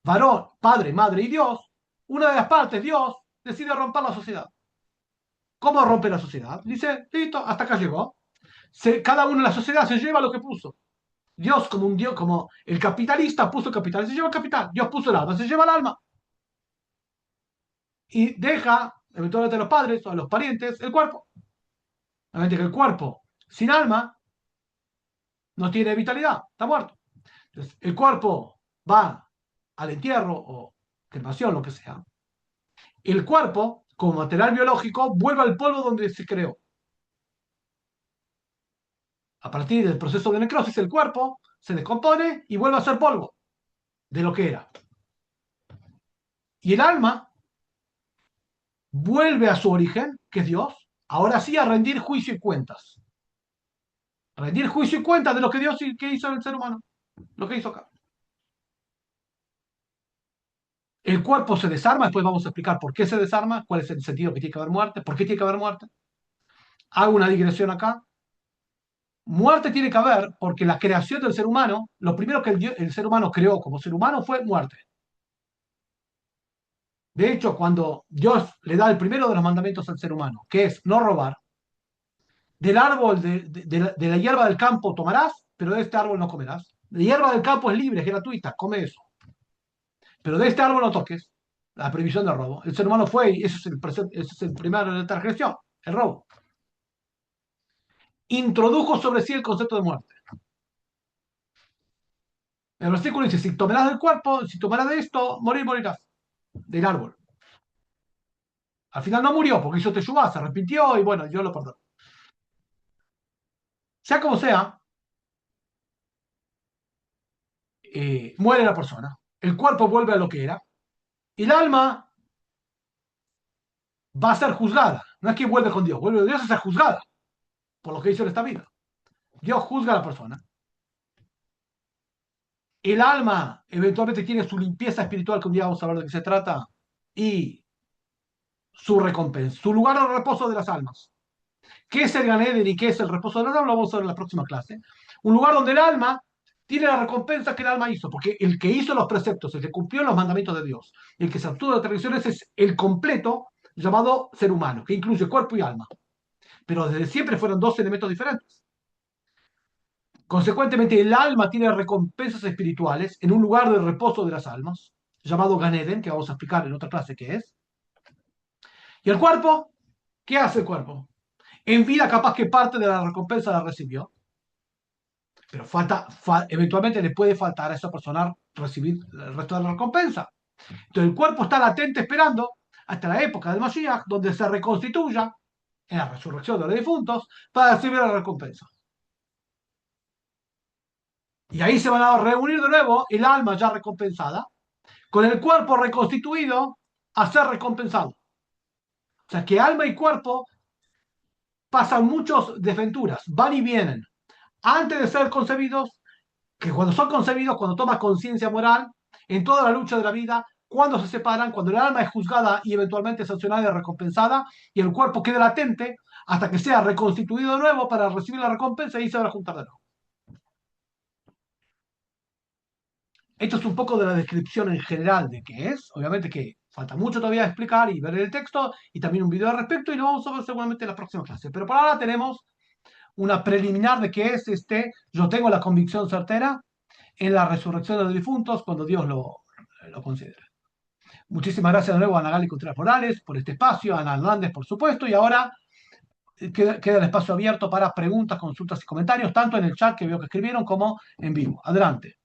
varón, padre, madre y Dios, una de las partes, Dios, decide romper la sociedad. ¿Cómo rompe la sociedad? Dice, listo, hasta acá llegó. Cada uno en la sociedad se lleva lo que puso. Dios, como un Dios, como el capitalista puso el capital, se lleva el capital. Dios puso el alma, se lleva el alma. Y deja, eventualmente a los padres o a los parientes, el cuerpo. Obviamente que el cuerpo sin alma no tiene vitalidad, está muerto. Entonces, el cuerpo va al entierro o cremación, lo que sea. El cuerpo, como material biológico, vuelve al polvo donde se creó. A partir del proceso de necrosis, el cuerpo se descompone y vuelve a ser polvo de lo que era. Y el alma vuelve a su origen, que es Dios, ahora sí a rendir juicio y cuentas. Rendir juicio y cuentas de lo que Dios que hizo en el ser humano, lo que hizo acá. El cuerpo se desarma, después vamos a explicar por qué se desarma, cuál es el sentido que tiene que haber muerte, por qué tiene que haber muerte. Hago una digresión acá. Muerte tiene que haber porque la creación del ser humano, lo primero que el ser humano creó como ser humano fue muerte. De hecho, cuando Dios le da el primero de los mandamientos al ser humano, que es no robar, del árbol de la hierba del campo tomarás, pero de este árbol no comerás. La hierba del campo es libre, es gratuita, come eso. Pero de este árbol no toques. La prohibición del robo. El ser humano fue, y ese es el primero de la transgresión, el robo. Introdujo sobre sí el concepto de muerte. El versículo dice, si tomarás del cuerpo, si tomarás de esto, morirás del árbol. Al final no murió porque hizo teshuvá, se arrepintió y bueno, yo lo perdono. Sea como sea, muere la persona, el cuerpo vuelve a lo que era y el alma va a ser juzgada. No es que vuelve con Dios, vuelve a Dios a ser juzgada por lo que hizo en esta vida. Dios juzga a la persona. El alma eventualmente tiene su limpieza espiritual, que un día vamos a ver de qué se trata, y su recompensa, su lugar de reposo de las almas. ¿Qué es el Gan Eden y qué es el reposo de las almas? Lo vamos a ver en la próxima clase. Un lugar donde el alma tiene la recompensa que el alma hizo, porque el que hizo los preceptos, el que cumplió los mandamientos de Dios, el que se abstuvo de las tradiciones es el completo llamado ser humano, que incluye cuerpo y alma. Pero desde siempre fueron dos elementos diferentes. Consecuentemente, el alma tiene recompensas espirituales en un lugar de reposo de las almas, llamado Gan Eden, que vamos a explicar en otra clase qué es. ¿Y el cuerpo? ¿Qué hace el cuerpo? En vida capaz que parte de la recompensa la recibió, pero eventualmente le puede faltar a esa persona recibir el resto de la recompensa. Entonces el cuerpo está latente esperando hasta la época del Mashiach, donde se reconstituya en la resurrección de los difuntos para recibir la recompensa. Y ahí se van a reunir de nuevo el alma ya recompensada con el cuerpo reconstituido a ser recompensado. O sea que alma y cuerpo pasan muchas desventuras, van y vienen. Antes de ser concebidos, que cuando son concebidos, cuando toman conciencia moral, en toda la lucha de la vida, cuando se separan, cuando el alma es juzgada y eventualmente sancionada y recompensada, y el cuerpo queda latente hasta que sea reconstituido de nuevo para recibir la recompensa y se van a juntar de nuevo. Esto es un poco de la descripción en general de qué es. Obviamente que falta mucho todavía explicar y ver el texto y también un video al respecto y lo vamos a ver seguramente en la próxima clase. Pero por ahora tenemos una preliminar de qué es yo tengo la convicción certera en la resurrección de los difuntos cuando Dios lo considera. Muchísimas gracias de nuevo a Ana Gali Contreras Morales por este espacio, a Ana Hernández por supuesto, y ahora queda el espacio abierto para preguntas, consultas y comentarios, tanto en el chat que veo que escribieron como en vivo. Adelante.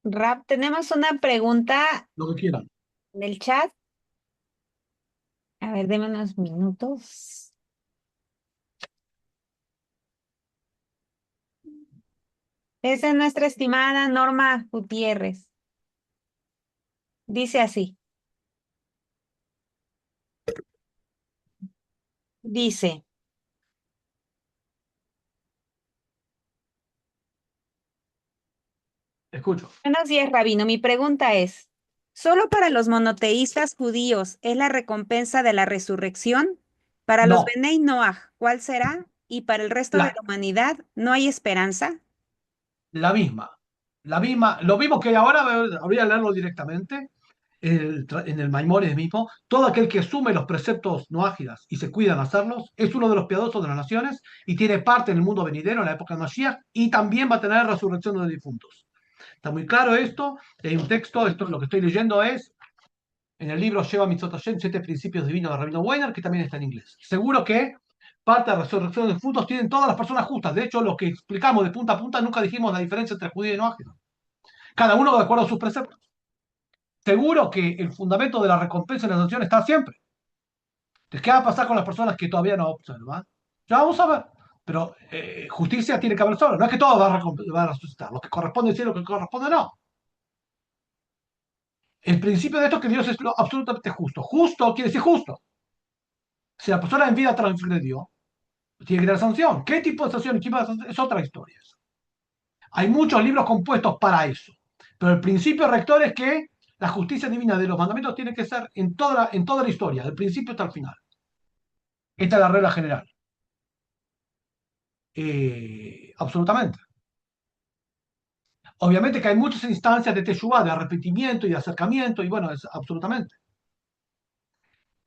Rap, tenemos una pregunta Lo que quieran. en el chat. A ver, deme unos minutos. Esa es nuestra estimada Norma Gutiérrez. Dice así. Dice, Escucho. buenos días, Rabino. Mi pregunta es, ¿solo para los monoteístas judíos es la recompensa de la resurrección? Para los No. Benei Noaj, ¿cuál será? ¿Y para el resto de La, la humanidad no hay esperanza? la misma. La misma. Lo mismo que ahora habría que leerlo directamente en el Maimónides mismo. Todo aquel que asume los preceptos no ágidas y se cuida de hacerlos es uno de los piadosos de las naciones y tiene parte en el mundo venidero, en la época de Mashiach, y también va a tener resurrección de los difuntos. Está muy claro esto. Hay un texto, esto lo que estoy leyendo es en el libro Sheva Mitzvot Hashem, Siete Principios Divinos de Rabino Weiner, que también está en inglés. Seguro que parte de la resurrección de difuntos tienen todas las personas justas. De hecho, lo que explicamos de punta a punta nunca dijimos la diferencia entre judío y no ágil. Cada uno de acuerdo a sus preceptos. Seguro que el fundamento de la recompensa y la sanción está siempre. Entonces, ¿qué va a pasar con las personas que todavía no observan? Ya vamos a ver. Pero justicia tiene que haber solo. No es que todo va a resucitar. Lo que corresponde sí, lo que corresponde no. El principio de esto es que Dios es lo absolutamente justo. Justo quiere decir justo. Si la persona en vida transgredió, tiene que tener sanción. ¿Qué tipo de sanción? Es otra historia. Hay muchos libros compuestos para eso. Pero el principio rector es que la justicia divina de los mandamientos tiene que ser en toda la historia, del principio hasta el final. Esta es la regla general. Absolutamente. Obviamente que hay muchas instancias de teshuvá, de arrepentimiento y de acercamiento, y bueno, es absolutamente.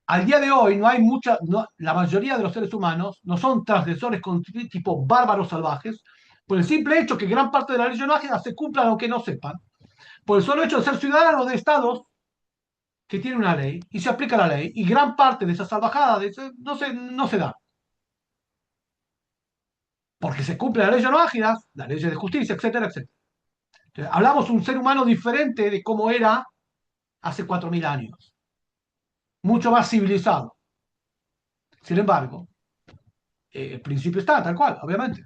Al día de hoy no hay mucha, la mayoría de los seres humanos no son transgresores con tipo bárbaros salvajes, por el simple hecho que gran parte de la ley no se cumplan aunque no sepan, por el solo hecho de ser ciudadanos de estados que tienen una ley y se aplica la ley, y gran parte de esa salvajada no se da. Porque se cumple la ley no ágidas, la ley de justicia, etcétera, etcétera. Entonces, hablamos de un ser humano diferente de cómo era hace 4.000 años, mucho más civilizado. Sin embargo, el principio está tal cual, obviamente.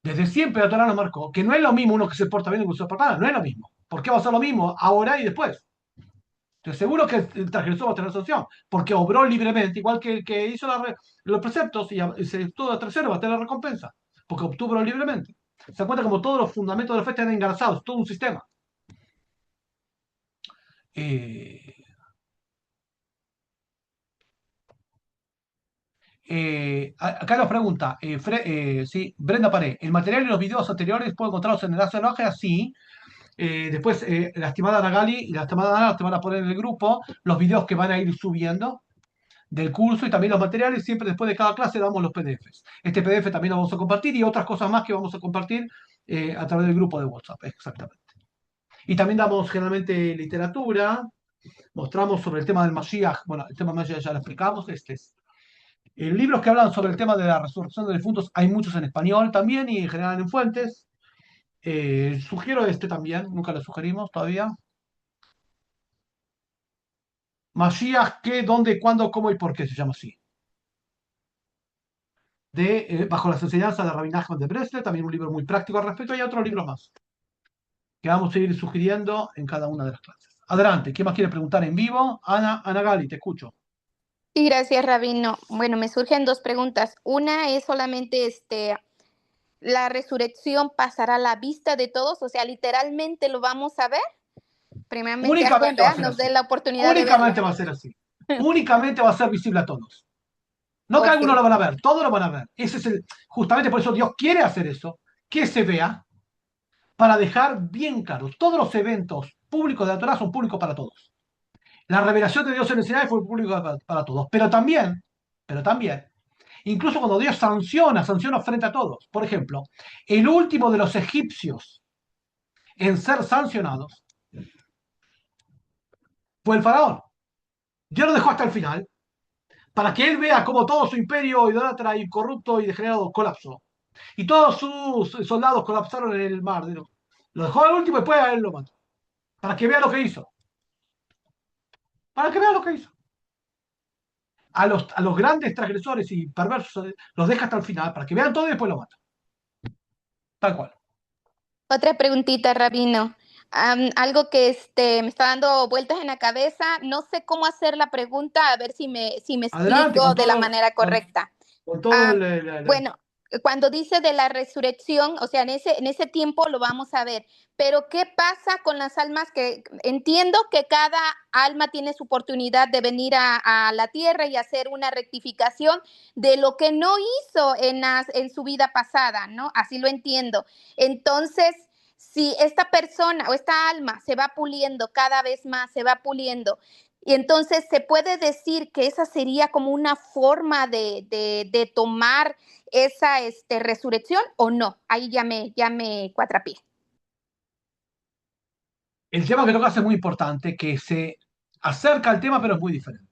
Desde siempre la Torah nos marcó que no es lo mismo uno que se porta bien y uno que se porta mal, no es lo mismo. ¿Por qué va a ser lo mismo ahora y después? Entonces, seguro que el transgresor va a tener sanción, porque obró libremente, igual que el que hizo los preceptos y se estuvo a tercero, va a tener la recompensa, porque obtuvo libremente. Se da cuenta como todos los fundamentos de la fe están engarzados, todo un sistema. Eh, Acá nos pregunta, sí, Brenda Paré, ¿el material y los videos anteriores puedo encontrarlos en el enlace de la hoja? Sí. Después, la estimada Nagali y la estimada Ana te van a poner en el grupo los videos que van a ir subiendo del curso y también los materiales. Siempre después de cada clase damos los PDFs. Este PDF también lo vamos a compartir y otras cosas más que vamos a compartir a través del grupo de WhatsApp, exactamente. Y también damos generalmente literatura, mostramos sobre el tema del Mashiach. Bueno, el tema del Mashiach ya lo explicamos. Libros que hablan sobre el tema de la resurrección de difuntos, hay muchos en español también y en general en fuentes. Sugiero este también, nunca lo sugerimos todavía. Mashiach, ¿qué, dónde, cuándo, cómo y por qué se llama así? Bajo las enseñanzas de Rabbi Nachman de Breslev, también un libro muy práctico al respecto, y otros libros más que vamos a ir sugiriendo en cada una de las clases. Adelante, ¿quién más quiere preguntar en vivo? Ana Gali, te escucho. Sí, gracias, Rabino. Bueno, me surgen dos preguntas. Una es solamente, ¿la resurrección pasará a la vista de todos? O sea, literalmente lo vamos a ver. Primeramente, algún Únicamente va a vea, ser nos así. dé la oportunidad de verlo. Únicamente va a ser así. Únicamente va a ser visible a todos. No que Ok. algunos lo van a ver, todos lo van a ver. Ese es justamente por eso Dios quiere hacer eso, que se vea, para dejar bien claro, todos los eventos públicos de la Torah son públicos para todos. La revelación de Dios en el Sinai fue pública para todos, pero también, incluso cuando Dios sanciona frente a todos. Por ejemplo, el último de los egipcios en ser sancionados fue el faraón. Dios lo dejó hasta el final para que él vea cómo todo su imperio idólatra y corrupto y degenerado colapsó. Y todos sus soldados colapsaron en el mar. Lo dejó al último y después a él lo mató. Para que vea lo que hizo. Para que vea lo que hizo. A los grandes transgresores y perversos los deja hasta el final para que vean todo y después lo mata. Tal cual. Otra preguntita, Rabino. Algo que me está dando vueltas en la cabeza. No sé cómo hacer la pregunta, a ver si me Adelante explico de la manera correcta. con todo Ah, bueno, cuando dice de la resurrección, o sea, en ese tiempo lo vamos a ver, pero ¿qué pasa con las almas que entiendo que cada alma tiene su oportunidad de venir a la tierra y hacer una rectificación de lo que no hizo en su vida pasada, ¿no? Así lo entiendo. Entonces, si esta persona o esta alma se va puliendo cada vez más, se va puliendo, y entonces se puede decir que esa sería como una forma de tomar esa resurrección o no. Ahí ya me cuatrapié. El tema que tocas es muy importante, que se acerca al tema, pero es muy diferente.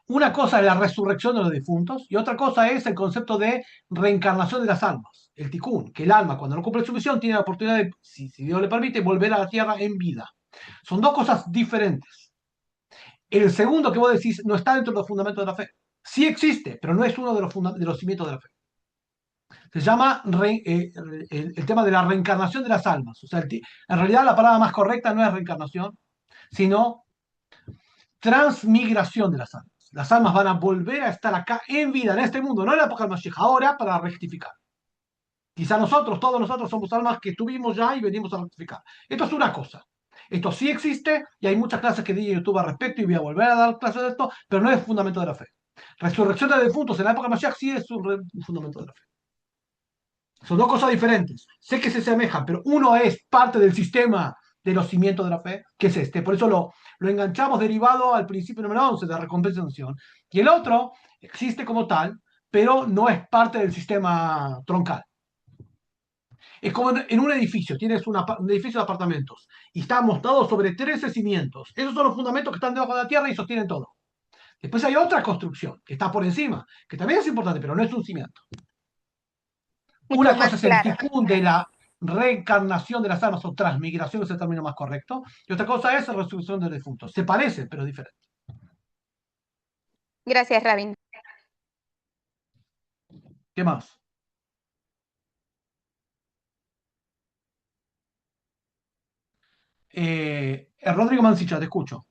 Una cosa es la resurrección de los difuntos y otra cosa es el concepto de reencarnación de las almas, el tikkun, que el alma cuando no cumple su misión tiene la oportunidad de, si Dios le permite, volver a la tierra en vida. Son dos cosas diferentes. El segundo que vos decís no está dentro de los fundamentos de la fe. Sí existe, pero no es uno de los cimientos de la fe. Se llama el tema de la reencarnación de las almas. O sea, en realidad la palabra más correcta no es reencarnación, sino transmigración de las almas. Las almas van a volver a estar acá en vida, en este mundo, no en la época del Mashiach, ahora para rectificar. Quizá nosotros, todos nosotros somos almas que estuvimos ya y venimos a rectificar. Esto es una cosa. Esto sí existe y hay muchas clases que di en YouTube al respecto y voy a volver a dar clases de esto, pero no es fundamento de la fe. Resurrección de difuntos en la época del Mashiach sí es un fundamento de la fe. Son dos cosas diferentes. Sé que se asemejan, pero uno es parte del sistema de los cimientos de la fe, que es este. Por eso lo enganchamos derivado al principio número 11 de recompensa y sanción. Y el otro existe como tal, pero no es parte del sistema troncal. Es como en un edificio, tienes un edificio de apartamentos y está montado sobre 13 cimientos. Esos son los fundamentos que están debajo de la tierra y sostienen todo. Después hay otra construcción que está por encima, que también es importante, pero no es un cimiento. Mucho Una más cosa es el claro. ticún de la reencarnación de las almas o transmigración, es el término más correcto, y otra cosa es la resurrección de los difuntos. Se parecen, pero es diferente. Gracias, Rabin. ¿Qué más? Rodrigo Mancilla, te escucho.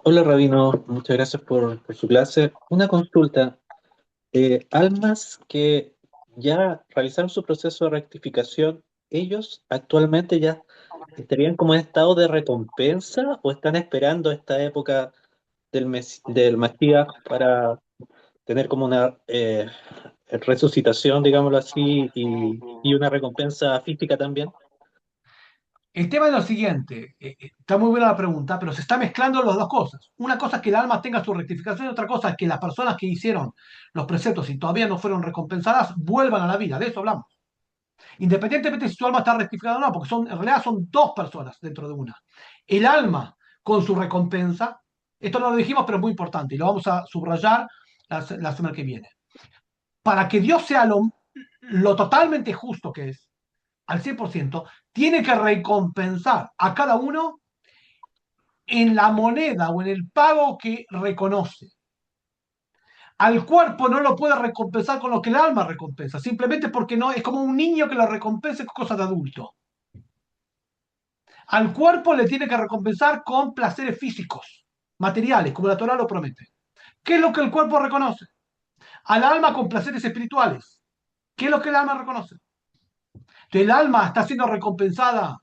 Hola Rabino, muchas gracias por su clase. Una consulta. Almas que ya realizaron su proceso de rectificación, ¿ellos actualmente ya estarían como en estado de recompensa o están esperando esta época del Mashiach para tener como una resucitación, digámoslo así, y una recompensa física también? El tema es lo siguiente, está muy buena la pregunta, pero se está mezclando las dos cosas. Una cosa es que el alma tenga su rectificación y otra cosa es que las personas que hicieron los preceptos y todavía no fueron recompensadas vuelvan a la vida. De eso hablamos. Independientemente si tu alma está rectificada o no, porque en realidad son dos personas dentro de una. El alma con su recompensa, esto no lo dijimos, pero es muy importante y lo vamos a subrayar la semana que viene. Para que Dios sea lo totalmente justo que es, al 100%, tiene que recompensar a cada uno en la moneda o en el pago que reconoce. Al cuerpo no lo puede recompensar con lo que el alma recompensa, simplemente porque no es como un niño que lo recompensa con cosas de adulto. Al cuerpo le tiene que recompensar con placeres físicos, materiales, como la Torah lo promete. ¿Qué es lo que el cuerpo reconoce? Al alma con placeres espirituales. ¿Qué es lo que el alma reconoce? Entonces, el alma está siendo recompensada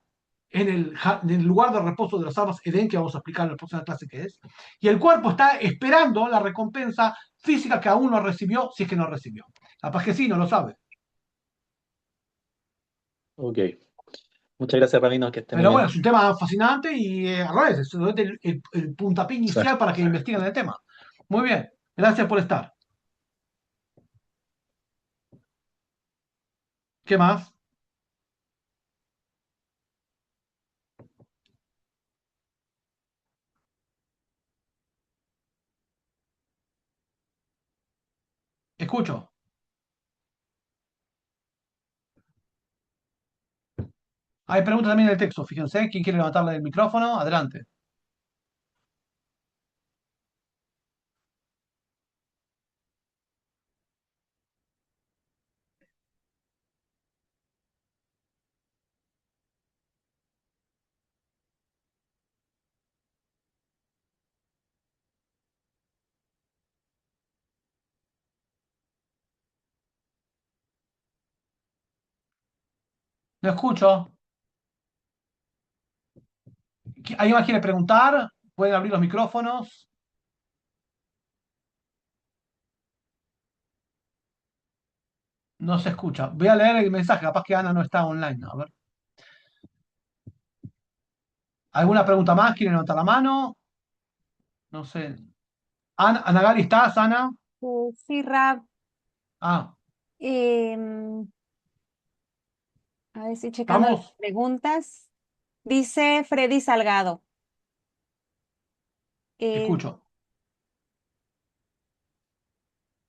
en el lugar de reposo de las almas Edén, que vamos a explicar en la próxima clase qué es, y el cuerpo está esperando la recompensa física que aún no recibió, si es que no recibió. Capaz que sí, no lo sabe. Ok. Muchas gracias, Rabino, que esté muy Pero bueno, bien. es un tema fascinante y al revés, es el puntapié inicial para que investiguen el tema. Muy bien, gracias por estar. ¿Qué más? Escucho. Hay preguntas también en el texto, fíjense. ¿Quién quiere levantarle el micrófono? Adelante. No escucho. ¿Alguien más quiere preguntar? Pueden abrir los micrófonos. No se escucha. Voy a leer el mensaje, capaz que Ana no está online. A ver. ¿Alguna pregunta más? ¿Quieren levantar la mano? No sé. Ana Gali, ¿estás, Ana? Sí, Rab. Ah, Em, a ver si checando las ¿estamos? preguntas. Dice Freddy Salgado. eh, Escucho.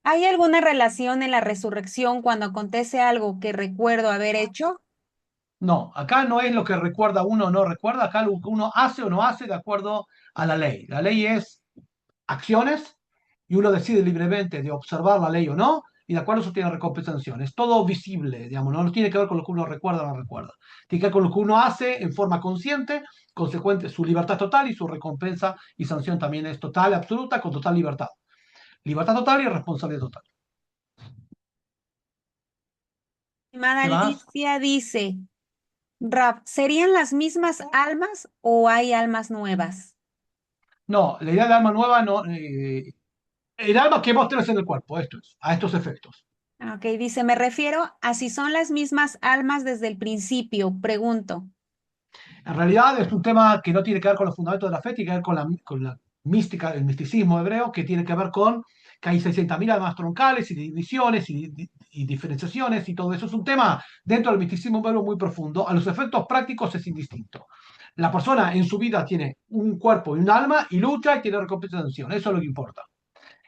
¿Hay alguna relación en la resurrección cuando acontece algo que recuerdo haber hecho? No, acá no es lo que recuerda uno o no recuerda, acá lo que uno hace o no hace de acuerdo a la ley. La ley es acciones y uno decide libremente de observar la ley o no, y de acuerdo a eso tiene recompensación. Es todo visible, digamos, no tiene que ver con lo que uno recuerda o no recuerda. Tiene que ver con lo que uno hace en forma consciente, consecuente, su libertad total y su recompensa y sanción también es total, absoluta, con total libertad. Libertad total y responsabilidad total. Estimada ¿Qué más? Alicia dice, Rab, ¿serían las mismas almas o hay almas nuevas? No, la idea de alma nueva no. El alma que vos tenés en el cuerpo, esto es, a estos efectos. Ok, dice, me refiero a si son las mismas almas desde el principio, pregunto. En realidad es un tema que no tiene que ver con los fundamentos de la fe, tiene que ver con la mística, el misticismo hebreo, que tiene que ver con que hay 600.000 almas troncales y divisiones y diferenciaciones y todo eso. Es un tema dentro del misticismo hebreo muy profundo. A los efectos prácticos es indistinto. La persona en su vida tiene un cuerpo y un alma y lucha y tiene recompensa de acción. Eso es lo que importa.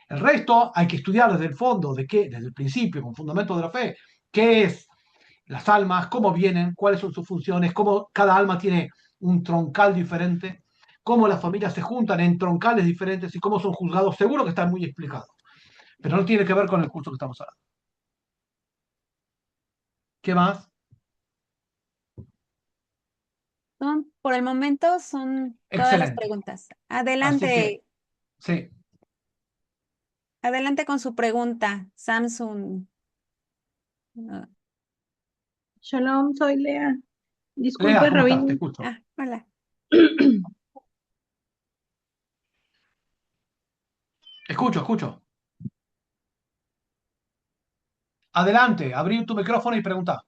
El resto hay que estudiar desde el fondo, de qué, desde el principio, con fundamentos de la fe, qué es las almas, cómo vienen, cuáles son sus funciones, cómo cada alma tiene un troncal diferente, cómo las familias se juntan en troncales diferentes y cómo son juzgados. Seguro que está muy explicado, pero no tiene que ver con el curso que estamos hablando. ¿Qué más? Por el momento son todas las Excelente. preguntas. Así que, Adelante, sí. adelante con su pregunta, Samsung. Ah, Shalom, soy Lea. Lea, Disculpe, ¿cómo estás? Te Rabino. escucho. hola. Escucho, escucho. Adelante, abrí tu micrófono y pregunta.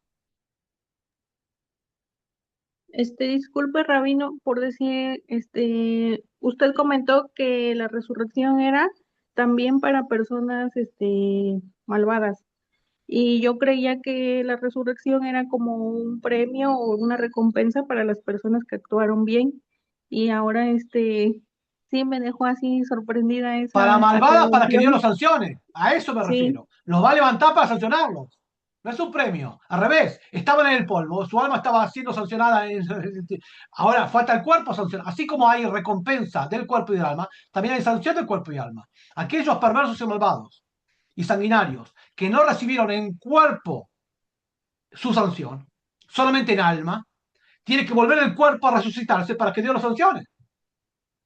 Disculpe, Rabino, por decir, usted comentó que la resurrección era también para personas, malvadas. Y yo creía que la resurrección era como un premio o una recompensa para las personas que actuaron bien. Y ahora, sí me dejó así sorprendida Para esa malvadas, para que Dios los aclaración. sancione. A eso me Sí, refiero. Los va a levantar para sancionarlos. No es un premio. Al revés, estaban en el polvo, su alma estaba siendo sancionada. Ahora falta el cuerpo sancionar. Así como hay recompensa del cuerpo y del alma, también hay sanción del cuerpo y alma. Aquellos perversos y malvados y sanguinarios que no recibieron en cuerpo su sanción, solamente en alma, tiene que volver el cuerpo a resucitarse para que Dios lo sancione.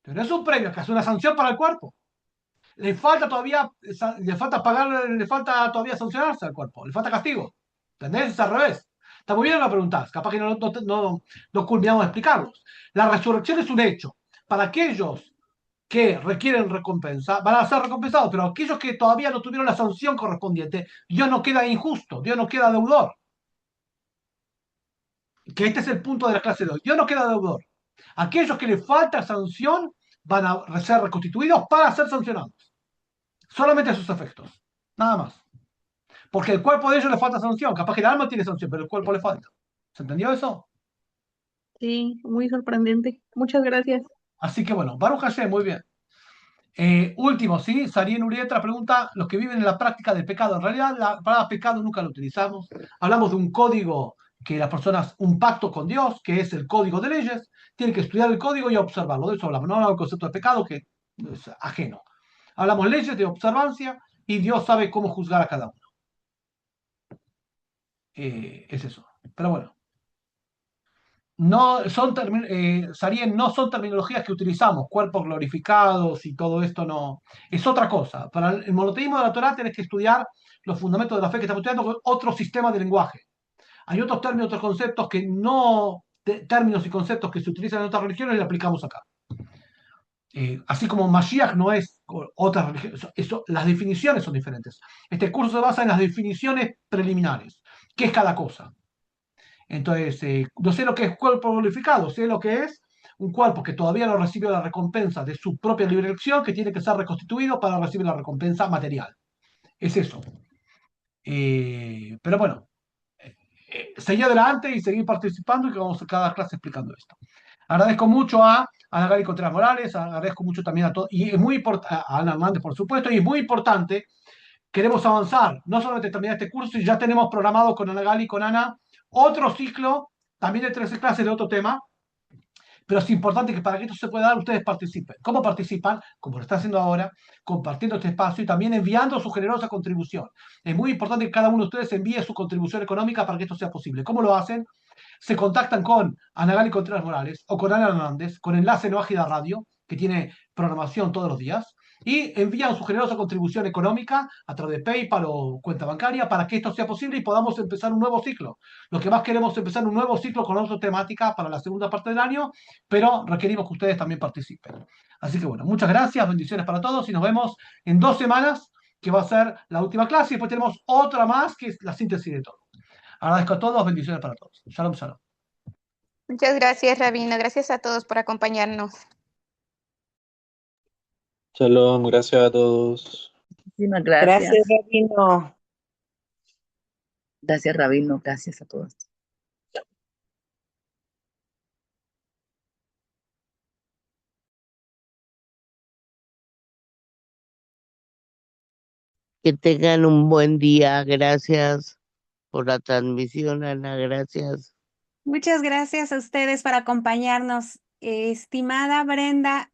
Pero no es un premio, que es una sanción para el cuerpo. Le falta todavía, le falta pagar, le falta todavía sancionarse al cuerpo, le falta castigo. ¿Entendés? Es al revés. Está muy bien la pregunta, capaz que no culminamos de explicarlos. La resurrección es un hecho. Para aquellos que requieren recompensa, van a ser recompensados, pero aquellos que todavía no tuvieron la sanción correspondiente, Dios no queda injusto, Dios no queda deudor. Que este es el punto de la clase de hoy. Dios no queda deudor. Aquellos que les falta sanción van a ser reconstituidos para ser sancionados. Solamente sus efectos. Nada más. Porque el cuerpo de ellos le falta sanción. Capaz que el alma tiene sanción, pero el cuerpo le falta. ¿Se entendió eso? Sí, muy sorprendente. Muchas gracias. Así que bueno, Baruch Hashem, muy bien. Último, ¿sí? Sarien Urieta pregunta, los que viven en la práctica del pecado. En realidad, la palabra pecado nunca la utilizamos. Hablamos de un código que las personas, un pacto con Dios, que es el código de leyes, tienen que estudiar el código y observarlo. De eso hablamos. No hablamos del concepto de pecado, que es ajeno. Hablamos leyes de observancia y Dios sabe cómo juzgar a cada uno. Es eso. Pero bueno. No son, Sarien, no son terminologías que utilizamos, cuerpos glorificados y todo esto no. Es otra cosa. Para el monoteísmo de la Torah tenés que estudiar los fundamentos de la fe que estamos estudiando con otro sistema de lenguaje. Hay otros términos, otros conceptos que no, términos y conceptos que se utilizan en otras religiones y los aplicamos acá. Así como Mashiach no es otra religión, las definiciones son diferentes. Este curso se basa en las definiciones preliminares. ¿Qué es cada cosa? Entonces, no sé lo que es cuerpo glorificado, sé lo que es un cuerpo que todavía no recibió la recompensa de su propia libre elección, que tiene que ser reconstituido para recibir la recompensa material. Es eso. Pero bueno, seguir adelante y seguir participando y que vamos a cada clase explicando esto. Agradezco mucho a Ana Gaby Contreras Morales, agradezco mucho también a todos, y es muy importante, a Ana Hernández, por supuesto, y es muy importante, queremos avanzar, no solamente terminar este curso, y ya tenemos programado con Ana Gali y con Ana otro ciclo, también de 13 clases de otro tema, pero es importante que para que esto se pueda dar, ustedes participen. ¿Cómo participan? Como lo está haciendo ahora, compartiendo este espacio y también enviando su generosa contribución. Es muy importante que cada uno de ustedes envíe su contribución económica para que esto sea posible. ¿Cómo lo hacen? Se contactan con Ana Gali Contreras Morales o con Ana Hernández, con enlace en Ágida Radio, que tiene programación todos los días, y envían su generosa contribución económica a través de PayPal o cuenta bancaria para que esto sea posible y podamos empezar un nuevo ciclo. Lo que más queremos es empezar un nuevo ciclo con otra temática para la segunda parte del año, pero requerimos que ustedes también participen. Así que bueno, muchas gracias, bendiciones para todos y nos vemos en 2 semanas, que va a ser la última clase, y después tenemos otra más que es la síntesis de todo. Agradezco a todos, bendiciones para todos. Shalom, shalom. Muchas gracias, Rabino. Gracias a todos por acompañarnos. Shalom, gracias a todos. Muchísimas gracias. Gracias, Rabino. Gracias, Rabino. Gracias a todos. Que tengan un buen día. Gracias por la transmisión, Ana. Gracias. Muchas gracias a ustedes por acompañarnos. Estimada Brenda,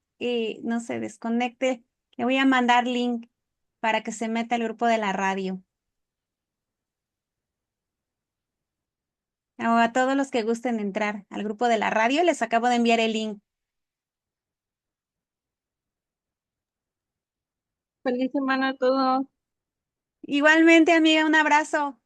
no se desconecte. Le voy a mandar link para que se meta al grupo de la radio. O a todos los que gusten entrar al grupo de la radio, les acabo de enviar el link. Feliz semana a todos. Igualmente, amiga, un abrazo.